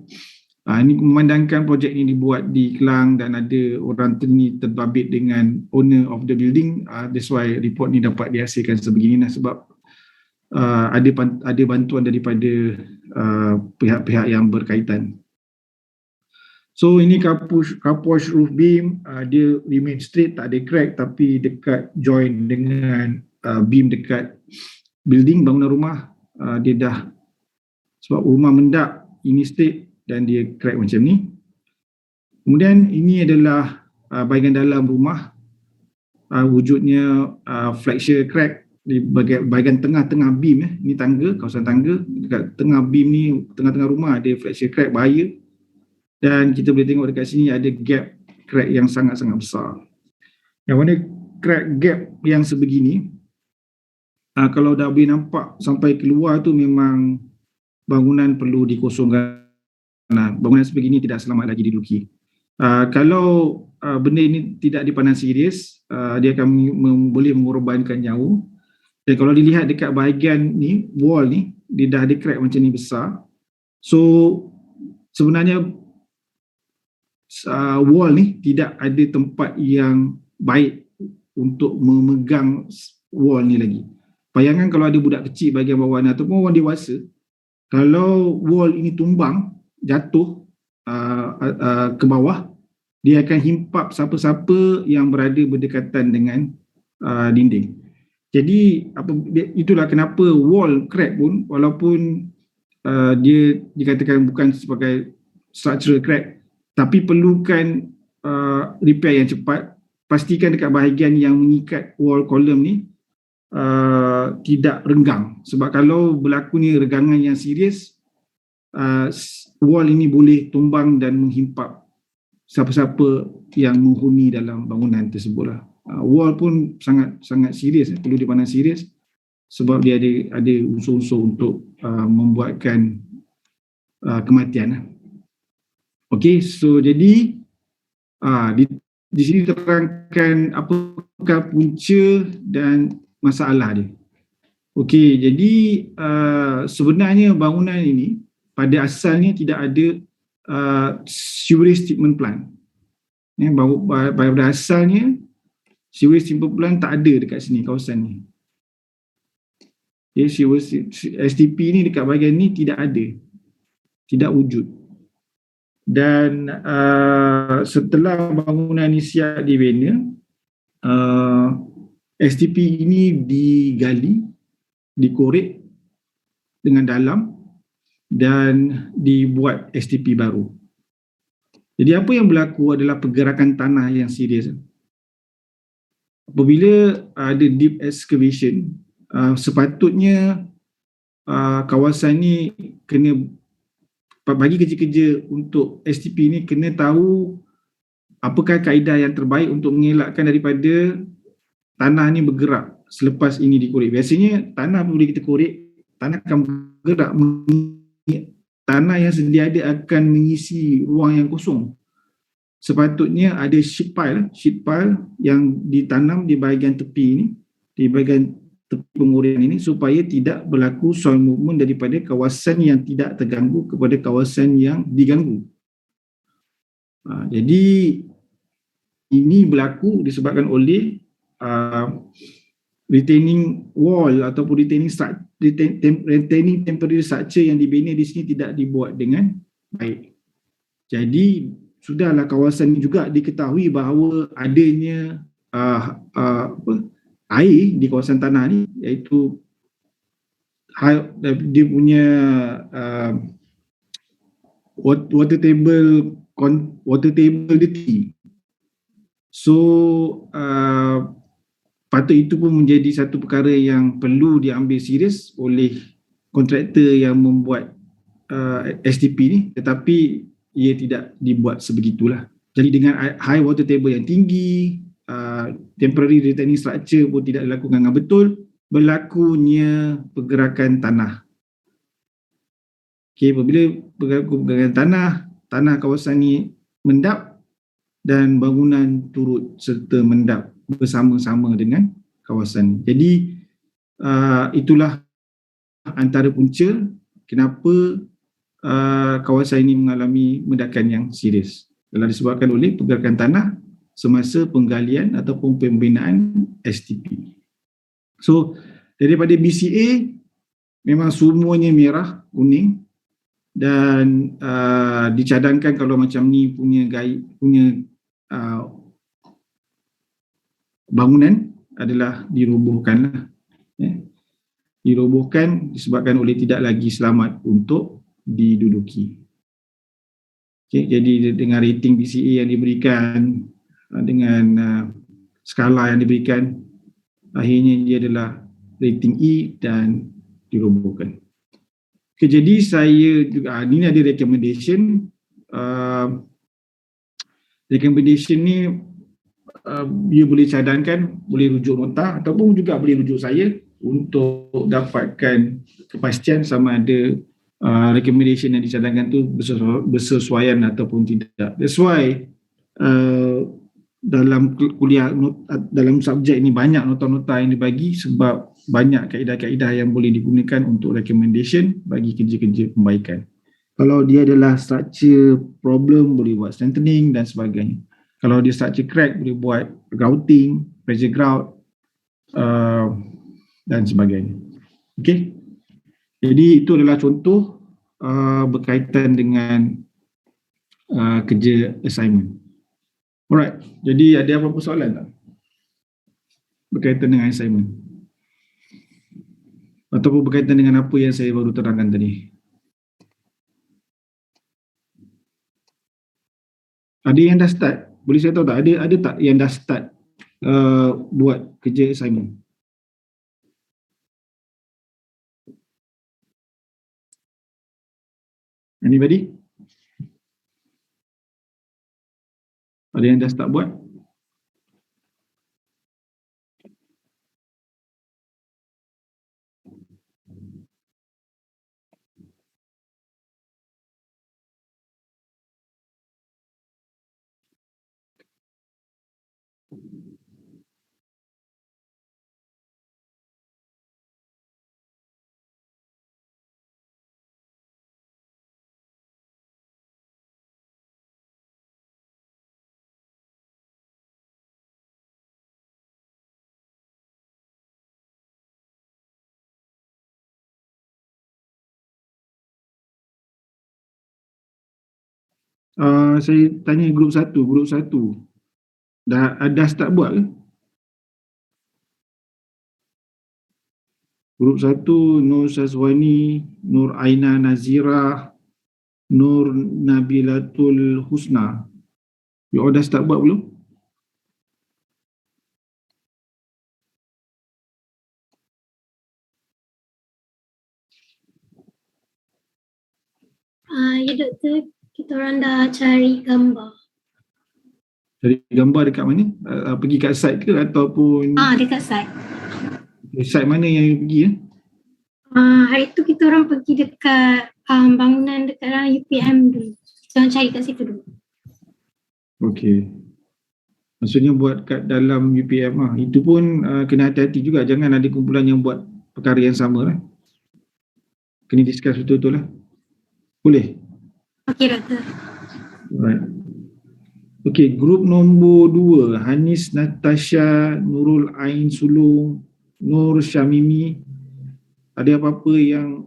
Speaker 1: Ini memandangkan projek ini dibuat di Kelang dan ada orang ni terbabit dengan owner of the building. That's why report ni dapat dihasilkan sebegini lah, sebab ada bantuan daripada pihak-pihak yang berkaitan. So ini carport roof beam, dia remain straight, tak ada crack, tapi dekat join dengan beam dekat building, bangunan rumah, dia dah, sebab rumah mendap, ini straight dan dia crack macam ni. Kemudian ini adalah bahagian dalam rumah, wujudnya flexure crack di bahagian tengah-tengah beam. Ini tangga, kawasan tangga, dekat tengah beam ni, tengah-tengah rumah ada flexure crack, bahaya. Dan kita boleh tengok dekat sini ada gap crack yang sangat-sangat besar. Yang mana crack gap yang sebegini, kalau dah boleh nampak sampai keluar tu, memang bangunan perlu dikosongkan. Bangunan sebegini tidak selamat lagi diduduki. Kalau benda ini tidak dipandang serius, dia akan boleh mengorbankan nyawa. Dan kalau dilihat dekat bahagian ni, wall ni, dia dah ada crack macam ni besar. So sebenarnya wall ni tidak ada tempat yang baik untuk memegang wall ni lagi. Bayangkan kalau ada budak kecil bahagian bawah ni ataupun orang dewasa, kalau wall ini tumbang, jatuh ke bawah, dia akan himpap siapa-siapa yang berada berdekatan dengan dinding. Jadi itulah kenapa wall crack pun, walaupun dia dikatakan bukan sebagai structural crack, tapi perlukan repair yang cepat. Pastikan dekat bahagian yang mengikat wall column ni tidak renggang, sebab kalau berlaku ni regangan yang serius, wall ini boleh tumbang dan menghimpap siapa-siapa yang menghuni dalam bangunan tersebut lah. Wall pun sangat serius, perlu dipandang serius, sebab dia ada unsur-unsur untuk membuatkan kematian lah. Okey, so jadi di sini terangkan apakah punca dan masalah dia. Okey, jadi sebenarnya bangunan ini pada asalnya tidak ada sewage treatment plant. Pada asalnya sewage treatment plant tak ada dekat sini, kawasan ni. STP ni dekat bahagian ni tidak ada, tidak wujud. Dan setelah bangunan ini siap dibina, STP ini digali, dikorek dengan dalam dan dibuat STP baru. Jadi apa yang berlaku adalah pergerakan tanah yang serius. Apabila ada deep excavation, sepatutnya kawasan ni kena, bagi kerja-kerja untuk STP ni, kena tahu apakah kaedah yang terbaik untuk mengelakkan daripada tanah ni bergerak selepas ini dikorek. Biasanya tanah boleh kita korek, tanah akan bergerak, tanah yang sedia ada akan mengisi ruang yang kosong. Sepatutnya ada sheet pile yang ditanam di bahagian tepi ini, di bahagian tepi pengurian ini, supaya tidak berlaku soil movement daripada kawasan yang tidak terganggu kepada kawasan yang diganggu. Jadi ini berlaku disebabkan oleh retaining wall ataupun retaining temporary structure yang dibina di sini tidak dibuat dengan baik. Jadi sudahlah kawasan ini juga diketahui bahawa adanya air di kawasan tanah ni, iaitu dia punya water table dia tinggi. So patut itu pun menjadi satu perkara yang perlu diambil serius oleh kontraktor yang membuat STP ni, tetapi ia tidak dibuat sebegitulah. Jadi dengan high water table yang tinggi, temporary retaining structure pun tidak dilakukan dengan betul, berlakunya pergerakan tanah. Okey, apabila berlaku pergerakan tanah kawasan ni mendap dan bangunan turut serta mendap bersama-sama dengan kawasan. Jadi itulah antara punca kenapa kawasan ini mengalami ledakan yang serius. Adalah disebabkan oleh pergerakan tanah semasa penggalian ataupun pembinaan STP. So, daripada BCA memang semuanya merah, kuning dan dicadangkan kalau macam ni punya bangunan adalah dirobohkanlah. Dirobohkan disebabkan oleh tidak lagi selamat untuk diduduki. Okay, jadi dengan rating BCA yang diberikan, dengan skala yang diberikan, akhirnya dia adalah rating E dan dirobohkan. Okay, jadi saya juga, ini ada recommendation. Recommendation ni dia boleh cadangkan, boleh rujuk nota ataupun juga boleh rujuk saya untuk dapatkan kepastian sama ada recommendation yang dicadangkan tu bersesuaian ataupun tidak. That's why dalam kuliah, dalam subjek ini banyak nota-nota yang dibagi sebab banyak kaedah-kaedah yang boleh digunakan untuk recommendation bagi kerja-kerja pembaikan. Kalau dia adalah structure problem, boleh buat strengthening dan sebagainya. Kalau dia structure crack, boleh buat grouting, pressure grout dan sebagainya. Okay. Jadi itu adalah contoh berkaitan dengan kerja assignment. Alright, jadi ada apa-apa soalan tak berkaitan dengan assignment? Ataupun berkaitan dengan apa yang saya baru terangkan tadi? Ada yang dah start? Boleh saya tahu tak? Ada tak yang dah start buat kerja assignment? Anybody? Ada yang dah start buat? Saya tanya grup 1. Dah start buat ke? Grup 1, Nur Syazwani, Nur Aina Nazira, Nur Nabilatul Husna. You all dah start buat belum?
Speaker 6: Ya doktor, kita orang dah cari gambar.
Speaker 1: Cari gambar dekat mana? Pergi kat site ke ataupun
Speaker 6: Dekat site.
Speaker 1: site mana yang you pergi?
Speaker 6: Hari tu kita orang pergi dekat bangunan dekat dalam UPM dulu. Kita orang cari kat situ dulu.
Speaker 1: Okey. Maksudnya buat kat dalam UPM lah. Itu pun kena hati-hati juga. Jangan ada kumpulan yang buat perkara yang sama lah. Kena discuss betul-betul lah. Boleh?
Speaker 6: Okey doktor.
Speaker 1: Alright. Okey, grup nombor 2, Hanis Natasha, Nurul Ain Sulung, Nur Syamimi. Ada apa-apa yang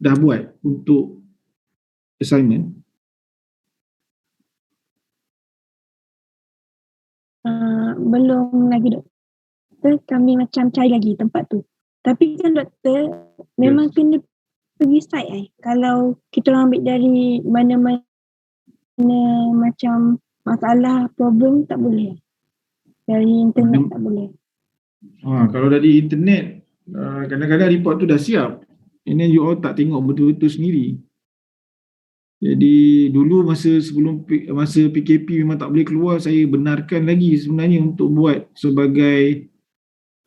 Speaker 1: dah buat untuk assignment?
Speaker 5: Belum lagi doktor, kami macam cari lagi tempat tu. Tapi kan doktor, memang kena pergi site kalau kita orang ambil dari mana-mana macam masalah, problem tak boleh. Dari internet tak boleh.
Speaker 1: Kalau dari internet, kadang-kadang report tu dah siap. And then you all tak tengok betul-betul sendiri. Jadi dulu masa PKP memang tak boleh keluar, saya benarkan lagi sebenarnya untuk buat sebagai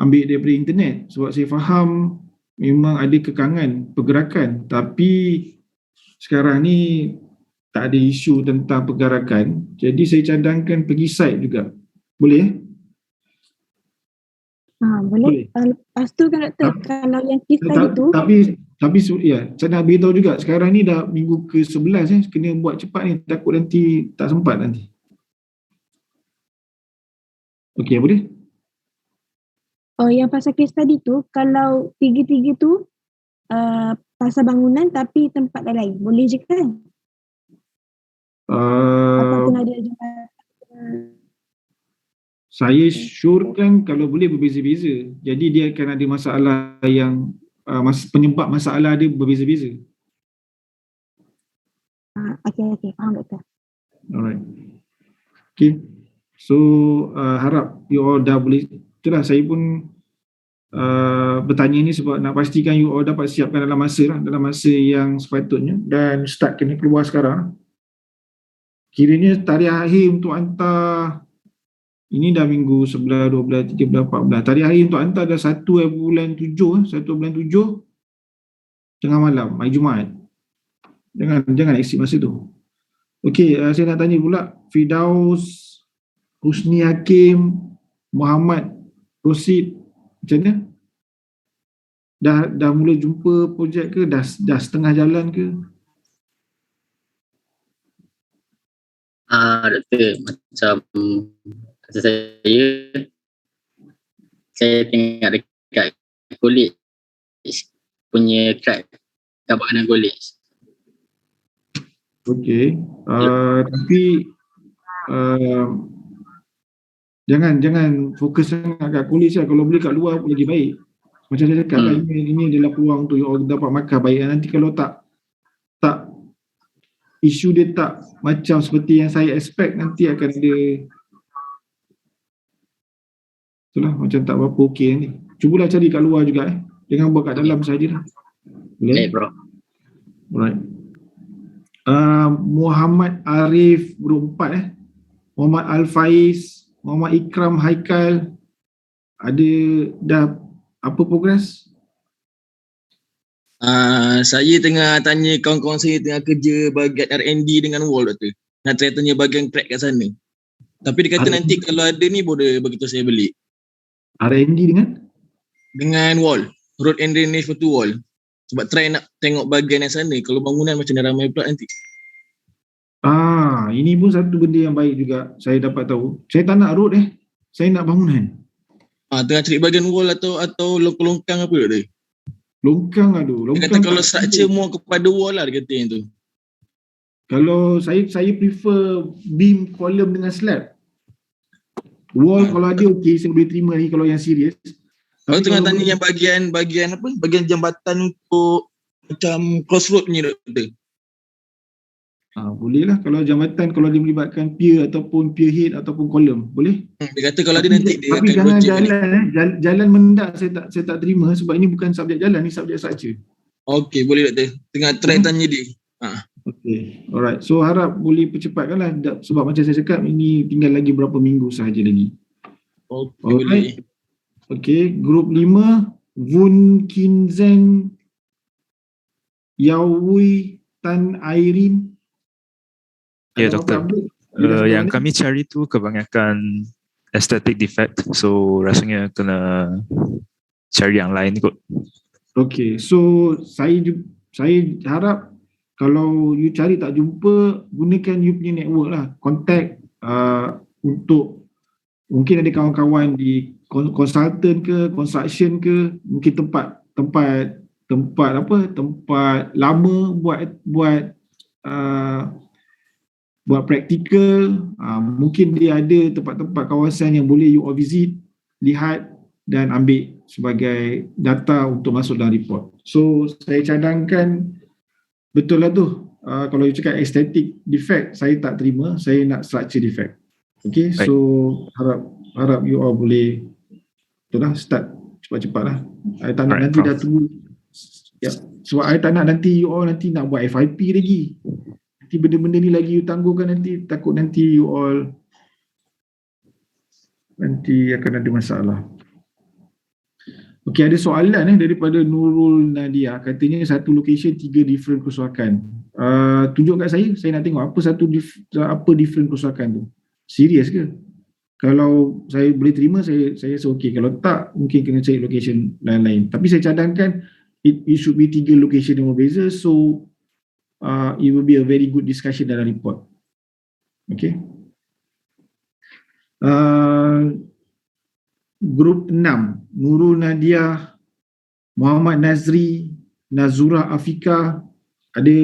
Speaker 1: ambil daripada internet. Sebab saya faham memang ada kekangan pergerakan, tapi sekarang ni tak ada isu tentang pergerakan, jadi saya cadangkan pergi site juga. Boleh?
Speaker 5: Boleh. Lepas tu kan doktor, kalau yang kes tadi tu,
Speaker 1: Ya, saya nak beritahu juga sekarang ni dah minggu ke-11 kena buat cepat ni, takut nanti tak sempat nanti. Okey, boleh?
Speaker 5: yang pasal kes tadi tu, kalau tiga-tiga tu pasal bangunan tapi tempat lain, boleh je kan? Atau kena ada jumpa?
Speaker 1: Saya syorkan kalau boleh berbeza-beza. Jadi dia akan ada masalah yang penyebab masalah dia berbeza-beza.
Speaker 5: Okey, faham doktor.
Speaker 1: Alright. Okay. So harap you all dah boleh. Itulah saya pun bertanya ni sebab nak pastikan you all dapat siapkan dalam masa yang sepatutnya, dan start kena keluar sekarang. Kiranya tarikh akhir untuk hantar, ini dah minggu 11, 12, 13, 14. Tarikh akhir untuk hantar dah 1 bulan 7 tengah malam, hari Jumaat. Jangan exceed masa tu. Okey, saya nak tanya pula Firdaus, Husni Hakim, Muhammad Rosid, macam mana? Dah mula jumpa projek ke? Dah setengah jalan ke?
Speaker 4: Doktor, macam kata saya tengok dekat college punya track kabaran college.
Speaker 1: Okey, tapi jangan fokus sangat kat college lah. Kalau boleh kat luar pun lagi baik. Macam saya cakap lah, ini adalah peluang untuk you all dapat makan baik. Nanti kalau tak isu dia tak macam seperti yang saya expect, nanti akan ada itulah, macam tak berapa okey nanti. Cubalah cari kat luar juga jangan buat kat dalam sajalah. Boleh?
Speaker 4: Bro.
Speaker 1: Alright. Muhammad Arif group 4 Muhammad Al-Faiz, Muhammad Ikram Haikal, ada dah apa progress?
Speaker 7: Saya tengah tanya kawan-kawan saya tengah kerja bahagian R&D dengan wall, doktor. Nak tanya bahagian track kat sana. Tapi dia kata nanti kalau ada ni boleh begitu saya beli.
Speaker 1: R&D
Speaker 7: dengan wall, road and drainage for wall. Sebab try nak tengok bahagian yang sana. Kalau bangunan macam mana ramai pula nanti.
Speaker 1: Ini pun satu benda yang baik juga saya dapat tahu. Saya tak nak road saya nak bangunan.
Speaker 7: Tengah cari bahagian wall atau longkang apa doktor?
Speaker 1: Longkang
Speaker 7: dia kata kalau structure more kepada wall lah dia kata yang tu.
Speaker 1: Kalau saya prefer beam, column dengan slab. Wall kalau ada okey, saya boleh terima lagi kalau yang serius.
Speaker 7: Kalau tengah tanya yang bahagian apa? Bahagian jambatan untuk macam crossroad punya doktor.
Speaker 1: Boleh lah kalau jambatan, kalau dia melibatkan pier ataupun pier head ataupun kolom, boleh?
Speaker 7: Dia kata kalau ada nanti dia
Speaker 1: tapi
Speaker 7: akan
Speaker 1: jangan jalan mendak, saya tak terima sebab ini bukan subjek jalan, ni subjek structure.
Speaker 7: Okey, boleh doktor. Tengah try tanya dia.
Speaker 1: Okey, alright. So harap boleh percepatkanlah sebab macam saya cakap ini tinggal lagi berapa minggu sahaja lagi.
Speaker 7: Okey, boleh.
Speaker 1: Okey, grup 5 Vun Kinzeng, Yawi Tan Airin.
Speaker 8: Ya doktor, yang kami cari tu kebanyakan aesthetic defect, so rasanya kena cari yang lain kot. Okay,
Speaker 1: so saya harap kalau you cari tak jumpa, gunakan you punya network lah, contact untuk mungkin ada kawan-kawan di consultant ke, construction ke, mungkin tempat lama buat praktikal, mungkin dia ada tempat-tempat kawasan yang boleh you all visit, lihat dan ambil sebagai data untuk masuk dalam report. So saya cadangkan betul lah tu, kalau you cakap aesthetic defect saya tak terima, saya nak structure defect. Okay, so harap you all boleh itulah start cepat-cepat lah. Saya tak nak nanti dah tunggu sebab saya tak nak nanti you all nanti nak buat FIP lagi. Nanti benda-benda ni lagi you tangguhkan, nanti takut nanti you all nanti akan ada masalah. Okey, ada soalan daripada Nurul Nadia, katanya satu location 3 different kerusakan. Tunjuk kat saya nak tengok apa different kerusakan tu. Serius ke? Kalau saya boleh terima, saya rasa okey. Kalau tak, mungkin kena cari location lain-lain. Tapi saya cadangkan it should be 3 location yang berbeza, so it will be a very good discussion dalam report. Okay. Grup 6, Nurul Nadia, Muhammad Nazri, Nazura Afika, ada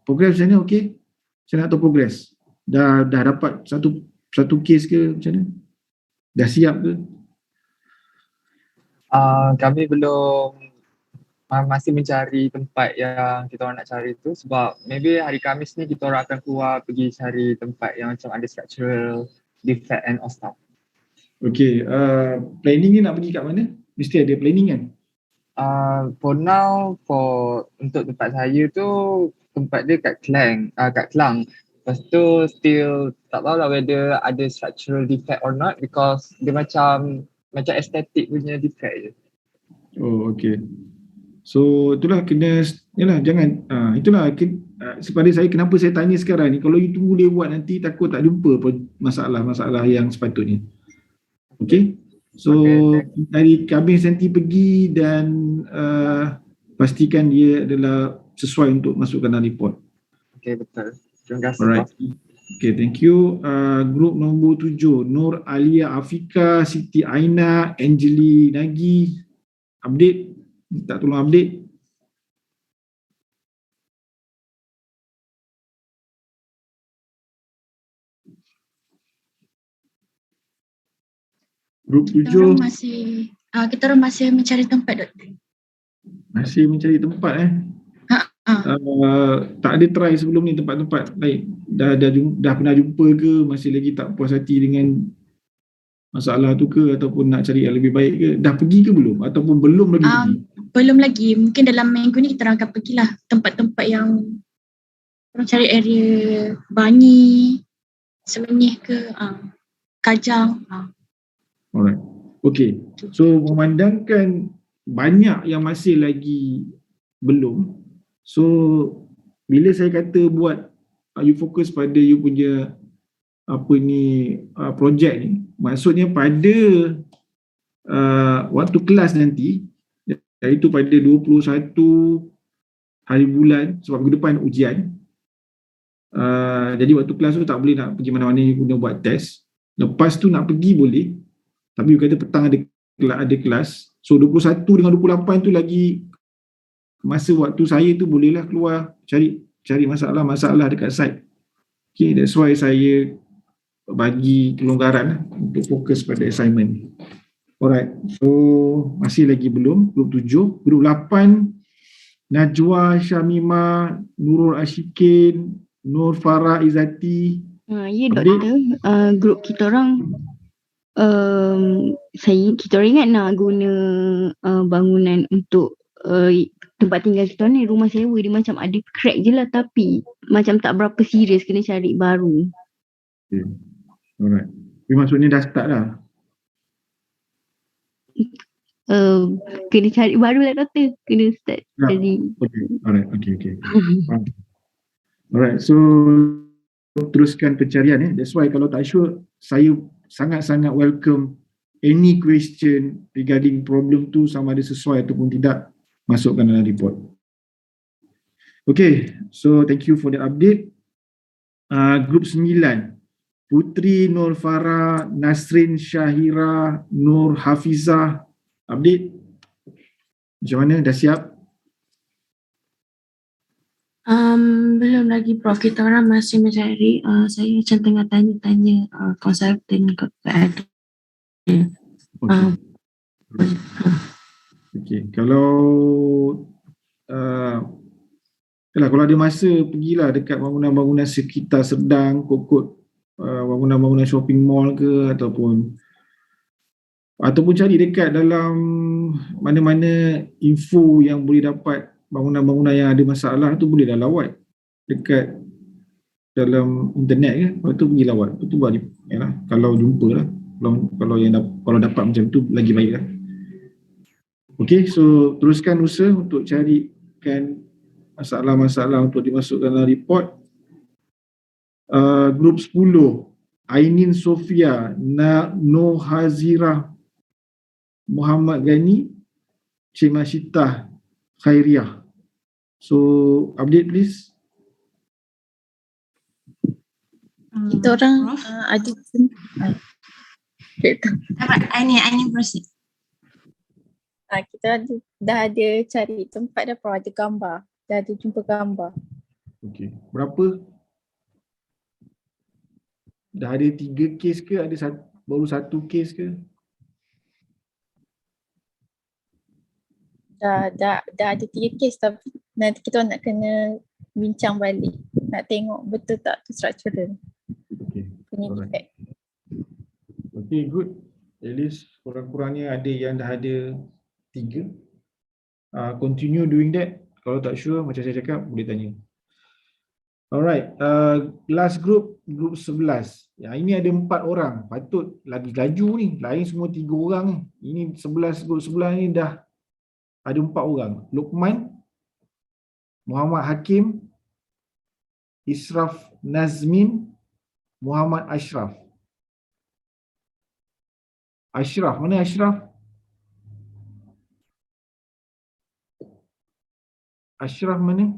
Speaker 1: progress macam mana? Okey. Saya nak tahu progress. Dah dapat satu kes ke macam mana? Dah siap ke?
Speaker 2: Kami belum masih mencari tempat yang kita orang nak cari tu, sebab maybe hari Khamis ni kita orang akan keluar pergi cari tempat yang macam ada structural defect and all stuff.
Speaker 1: Okay, planning ni nak pergi kat mana? Mesti ada planning kan?
Speaker 2: For now, untuk tempat saya tu, tempat dia kat Klang. Lepas tu still tak tahu lah whether ada structural defect or not, because dia macam estetik punya defect je.
Speaker 1: Oh, okay. So itulah kena, yalah jangan, itulah sepada saya kenapa saya tanya sekarang ni, kalau you tunggu dia buat nanti takut tak jumpa pun masalah-masalah yang sepatutnya. Okay. So dari Khamis nanti pergi dan pastikan dia adalah sesuai untuk masukkan dalam report.
Speaker 2: Okay, betul. Terima kasih.
Speaker 1: Alright. Okay, thank you. Grup nombor 7, Nur Alia Afika, Siti Aina, Angeli Nagi. Update. Tak tolong update. Grup 7
Speaker 9: kita orang masih mencari tempat, Doktor.
Speaker 1: Masih mencari tempat tak ada try sebelum ni tempat-tempat lain. Dah pernah jumpa ke, masih lagi tak puas hati dengan masalah tu ke, ataupun nak cari yang lebih baik ke? Dah pergi ke belum, ataupun belum lagi pergi?
Speaker 9: Belum lagi. Mungkin dalam minggu ni kita akan pergilah tempat-tempat yang orang cari area Bangi, Semenyih ke, Kajang.
Speaker 1: Alright. Okay. So memandangkan banyak yang masih lagi belum. So bila saya kata buat you fokus pada you punya projek ni, maksudnya pada waktu kelas nanti, iaitu pada 21 hari bulan, sebab minggu depan ujian. Jadi waktu kelas tu tak boleh nak pergi mana-mana, you guna buat test. Lepas tu nak pergi boleh, tapi you kata petang ada kelas. So 21 dengan 28 tu lagi masa waktu saya tu bolehlah keluar cari masalah dekat site. Okay, that's why saya bagi kelonggaran untuk fokus pada assignment. Alright, so masih lagi belum. Grup 7, grup 8, Najwa Syamima, Nurul Ashikin, Nur Farah Izzati.
Speaker 10: Ya doktor, grup kita orang kita orang ingat nak guna bangunan untuk tempat tinggal kita ni, rumah sewa dia macam ada crack je lah, tapi macam tak berapa serius, kena cari baru.
Speaker 1: Okay. Alright. Tapi maksudnya dah start lah?
Speaker 10: Kena cari baru lah doktor, kena start jadi.
Speaker 1: Okay. Alright, okay. Alright, so teruskan pencarian. That's why kalau tak sure, saya sangat-sangat welcome any question regarding problem tu, sama ada sesuai ataupun tidak, masukkan dalam report. Okay, so thank you for the update. Grup 9, Putri Nur Farah, Nasrin Syahira, Nur Hafizah. Update macam mana, dah siap?
Speaker 11: Belum lagi Prof, kita orang masih mencari. Saya macam tengah tanya konsultan ada.
Speaker 1: Okay, kalau ada masa, pergilah dekat bangunan-bangunan sekitar Serdang, Kokot, bangunan-bangunan shopping mall ke, ataupun cari dekat dalam mana-mana info yang boleh dapat bangunan-bangunan yang ada masalah tu, boleh dah lawat dekat dalam internet ke, lepas tu pergi lawat, lepas tu buat yalah, kalau jumpa lah, kalau dapat macam tu lagi baik lah. Okay, so teruskan usaha untuk carikan masalah-masalah untuk dimasukkan dalam report. Grup 10, Ainin Sofia, Nohazirah, Muhammad Ghani, Cik Masyitah Khairiah. So update please.
Speaker 9: Kita orang
Speaker 11: Prof?
Speaker 9: ada
Speaker 11: Dapat, Aini proceed.
Speaker 12: Kita dah ada cari tempat dah, Prof, ada gambar. Dah ada jumpa gambar.
Speaker 1: Okey. Berapa? Dah ada 3 kes ke? Ada baru 1 kes ke?
Speaker 12: Dah ada 3 kes, tapi nanti kita nak kena bincang balik. Nak tengok betul tak tu structural.
Speaker 1: Okey.
Speaker 12: Punya
Speaker 1: Alright.
Speaker 12: defect.
Speaker 1: Okay, good. At least kurang-kurangnya ada yang dah ada 3. Continue doing that. Kalau tak sure, macam saya cakap, boleh tanya. Alright, last group 11. Yang ini ada 4 orang. Patut lagi laju ni. Lain semua 3 orang ni. Ini 11, group 11 ni dah ada 4 orang. Luqman, Muhammad Hakim, Israf Nazmin, Muhammad Ashraf. Ashraf, mana Ashraf? Ashraf mana?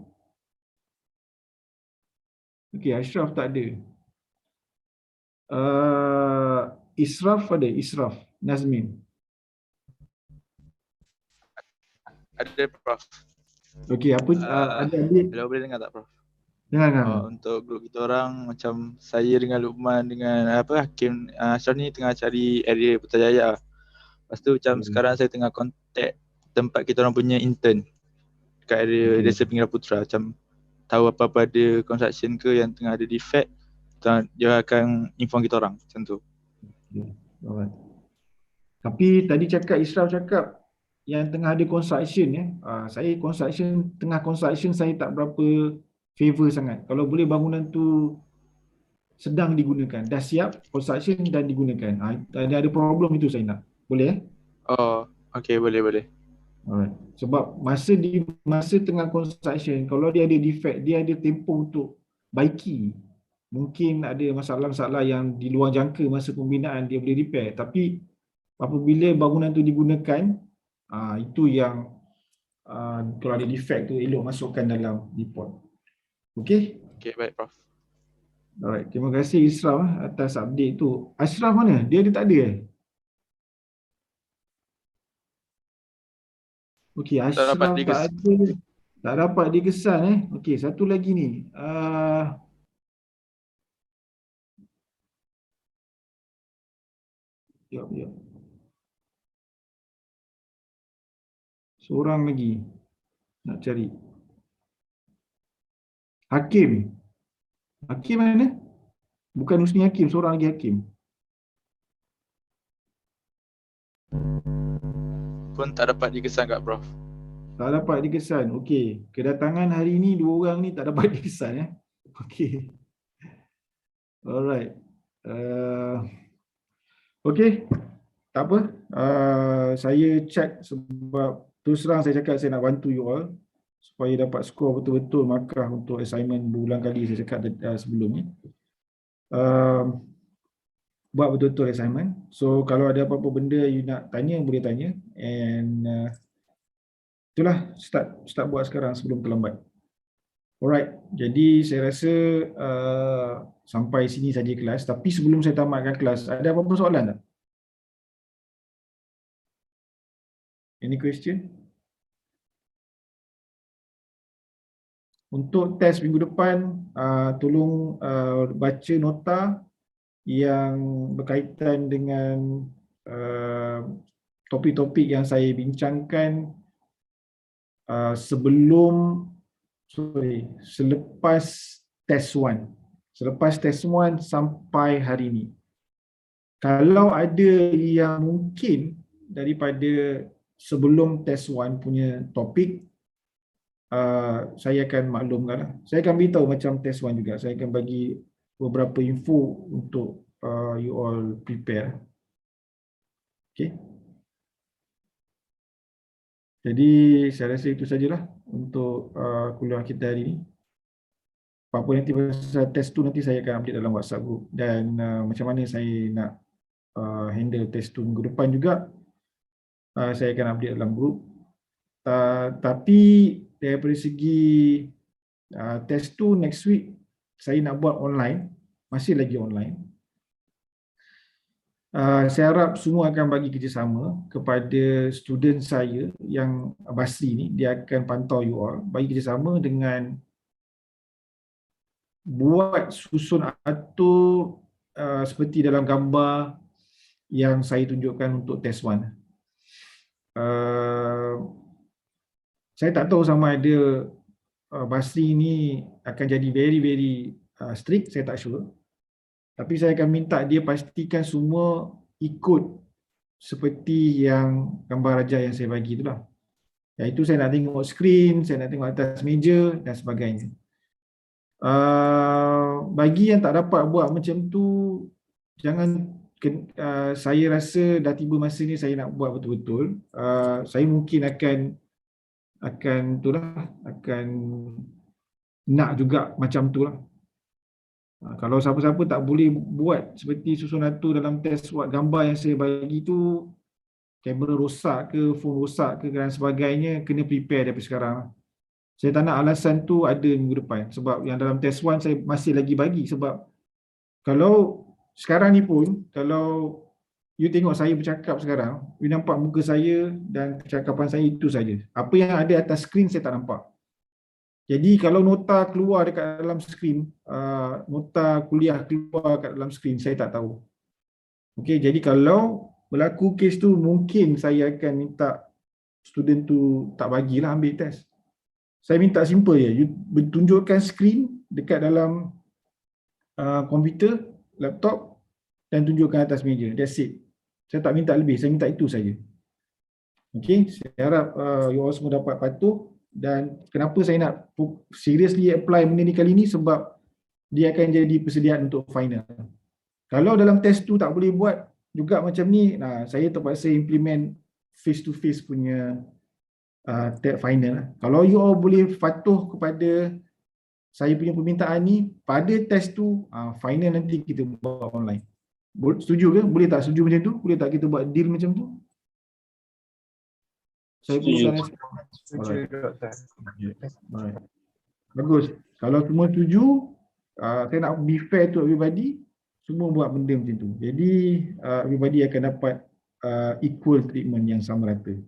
Speaker 1: Okey, Ashraf tak ada. Israf ada, Israf Nazmin.
Speaker 13: Ada, Prof.
Speaker 1: Okey, apa ada adik?
Speaker 13: Hello, boleh dengar tak, Prof?
Speaker 1: Dengar.
Speaker 13: Untuk grup kita orang, macam saya dengan Luqman dengan Hakim Ashraf ni tengah cari area Putrajaya. Lepas tu macam sekarang saya tengah contact tempat kita orang punya intern dekat area Desa Pinggir Putra. Macam tahu apa-apa ada construction ke yang tengah ada defect, dia akan inform kita orang macam tu.
Speaker 1: Alright. Tapi tadi Israf cakap yang tengah ada construction ya. Saya tengah construction saya tak berapa favor sangat. Kalau boleh bangunan tu sedang digunakan, dah siap construction dan digunakan. Ada problem itu saya nak. Boleh
Speaker 13: Oh, okey, boleh.
Speaker 1: Alright. Sebab masa tengah construction, kalau dia ada defect, dia ada tempoh untuk baiki. Mungkin ada masalah-masalah yang di luar jangka masa pembinaan dia boleh repair. Tapi apabila bangunan tu digunakan, itu yang kalau ada defect tu elok masukkan dalam report. Okey?
Speaker 13: Okey, baik, Prof.
Speaker 1: Alright, terima kasih Israf atas update tu. Ashraf mana? Dia ada tak ada Okey, Ashraf tak dapat dikesan Okey, satu lagi ni. Jap. Seorang lagi nak cari. Hakim mana? Bukan Husni Hakim, seorang lagi Hakim.
Speaker 13: Pun tak dapat dikesan kat Prof.
Speaker 1: Tak dapat dikesan. Okey, kedatangan hari ni 2 orang ni tak dapat dikesan Okey. Alright. Okey. Tak apa. Saya check sebab terus terang saya cakap saya nak bantu you all supaya dapat skor betul-betul markah untuk assignment berulang kali saya cakap sebelum ni. Buat betul-betul assignment. So kalau ada apa-apa benda you nak tanya, boleh tanya. And itulah, start buat sekarang sebelum terlambat. Alright, jadi saya rasa sampai sini saja kelas. Tapi sebelum saya tamatkan kelas, ada apa-apa soalan tak? Any question? Untuk test minggu depan, tolong baca nota yang berkaitan dengan topik-topik yang saya bincangkan selepas test 1. Selepas test 1 sampai hari ini. Kalau ada yang mungkin daripada sebelum test 1 punya topik, saya akan maklumkan. Saya akan beritahu macam test 1 juga. Saya akan bagi beberapa info untuk you all prepare. Okay. Jadi saya rasa itu sajalah untuk kuliah kita hari ini. apa nanti pasal test tu nanti saya akan update dalam WhatsApp group, dan macam mana saya nak handle test tu minggu depan juga saya akan update dalam group. Tapi daripada segi test tu next week saya nak buat online, masih lagi online. Saya harap semua akan bagi kerjasama kepada student saya yang Basri ni, dia akan pantau you all, bagi kerjasama dengan buat susun atur seperti dalam gambar yang saya tunjukkan untuk test 1. Saya tak tahu sama ada Basri ni akan jadi very strict, saya tak sure. Tapi saya akan minta dia pastikan semua ikut seperti yang gambar raja yang saya bagi tu lah. Iaitu saya nak tengok skrin, saya nak tengok atas meja dan sebagainya. Bagi yang tak dapat buat macam tu, jangan, saya rasa dah tiba masa ni saya nak buat betul-betul. Saya mungkin akan nak juga macam tu lah. Kalau siapa-siapa tak boleh buat seperti susun atur dalam test buat gambar yang saya bagi tu, kamera rosak ke, phone rosak ke dan sebagainya, kena prepare daripada sekarang. Saya tak nak alasan tu ada minggu depan, sebab yang dalam test 1 saya masih lagi bagi. Sebab kalau sekarang ni pun, kalau you tengok saya bercakap sekarang, you nampak muka saya dan percakapan saya itu saja. Apa yang ada atas skrin saya tak nampak. Jadi kalau nota keluar dekat dalam skrin, nota kuliah keluar dekat dalam skrin, saya tak tahu. Okey, jadi kalau berlaku kes tu, mungkin saya akan minta student tu tak bagilah ambil test. Saya minta simple je, you tunjukkan skrin dekat dalam komputer, laptop dan tunjukkan atas meja. That's it. Saya tak minta lebih, saya minta itu saja. Okey, saya harap you all semua dapat patuh. Dan kenapa saya nak seriously apply benda ni kali ni, sebab dia akan jadi persediaan untuk final. Kalau dalam test tu tak boleh buat juga macam ni, saya terpaksa implement face to face punya final. Kalau you all boleh patuh kepada saya punya permintaan ni, pada test tu final nanti kita buat online. Setuju ke? Boleh tak setuju macam tu? Boleh tak kita buat deal macam tu? Saya
Speaker 2: Setuju, Doktor.
Speaker 1: Bagus. Kalau semua setuju, saya nak be fair to everybody, semua buat benda macam tu. Jadi everybody akan dapat equal treatment yang sama rata.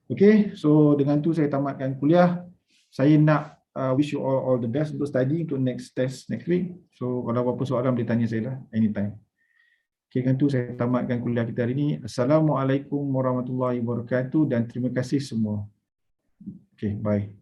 Speaker 1: Okay, so dengan tu saya tamatkan kuliah. Saya nak wish you all the best untuk study untuk next test next week. So kalau apa-apa soalan boleh tanya saya lah anytime. Okay, dengan tu saya tamatkan kuliah kita hari ini. Assalamualaikum warahmatullahi wabarakatuh dan terima kasih semua. Okay, bye.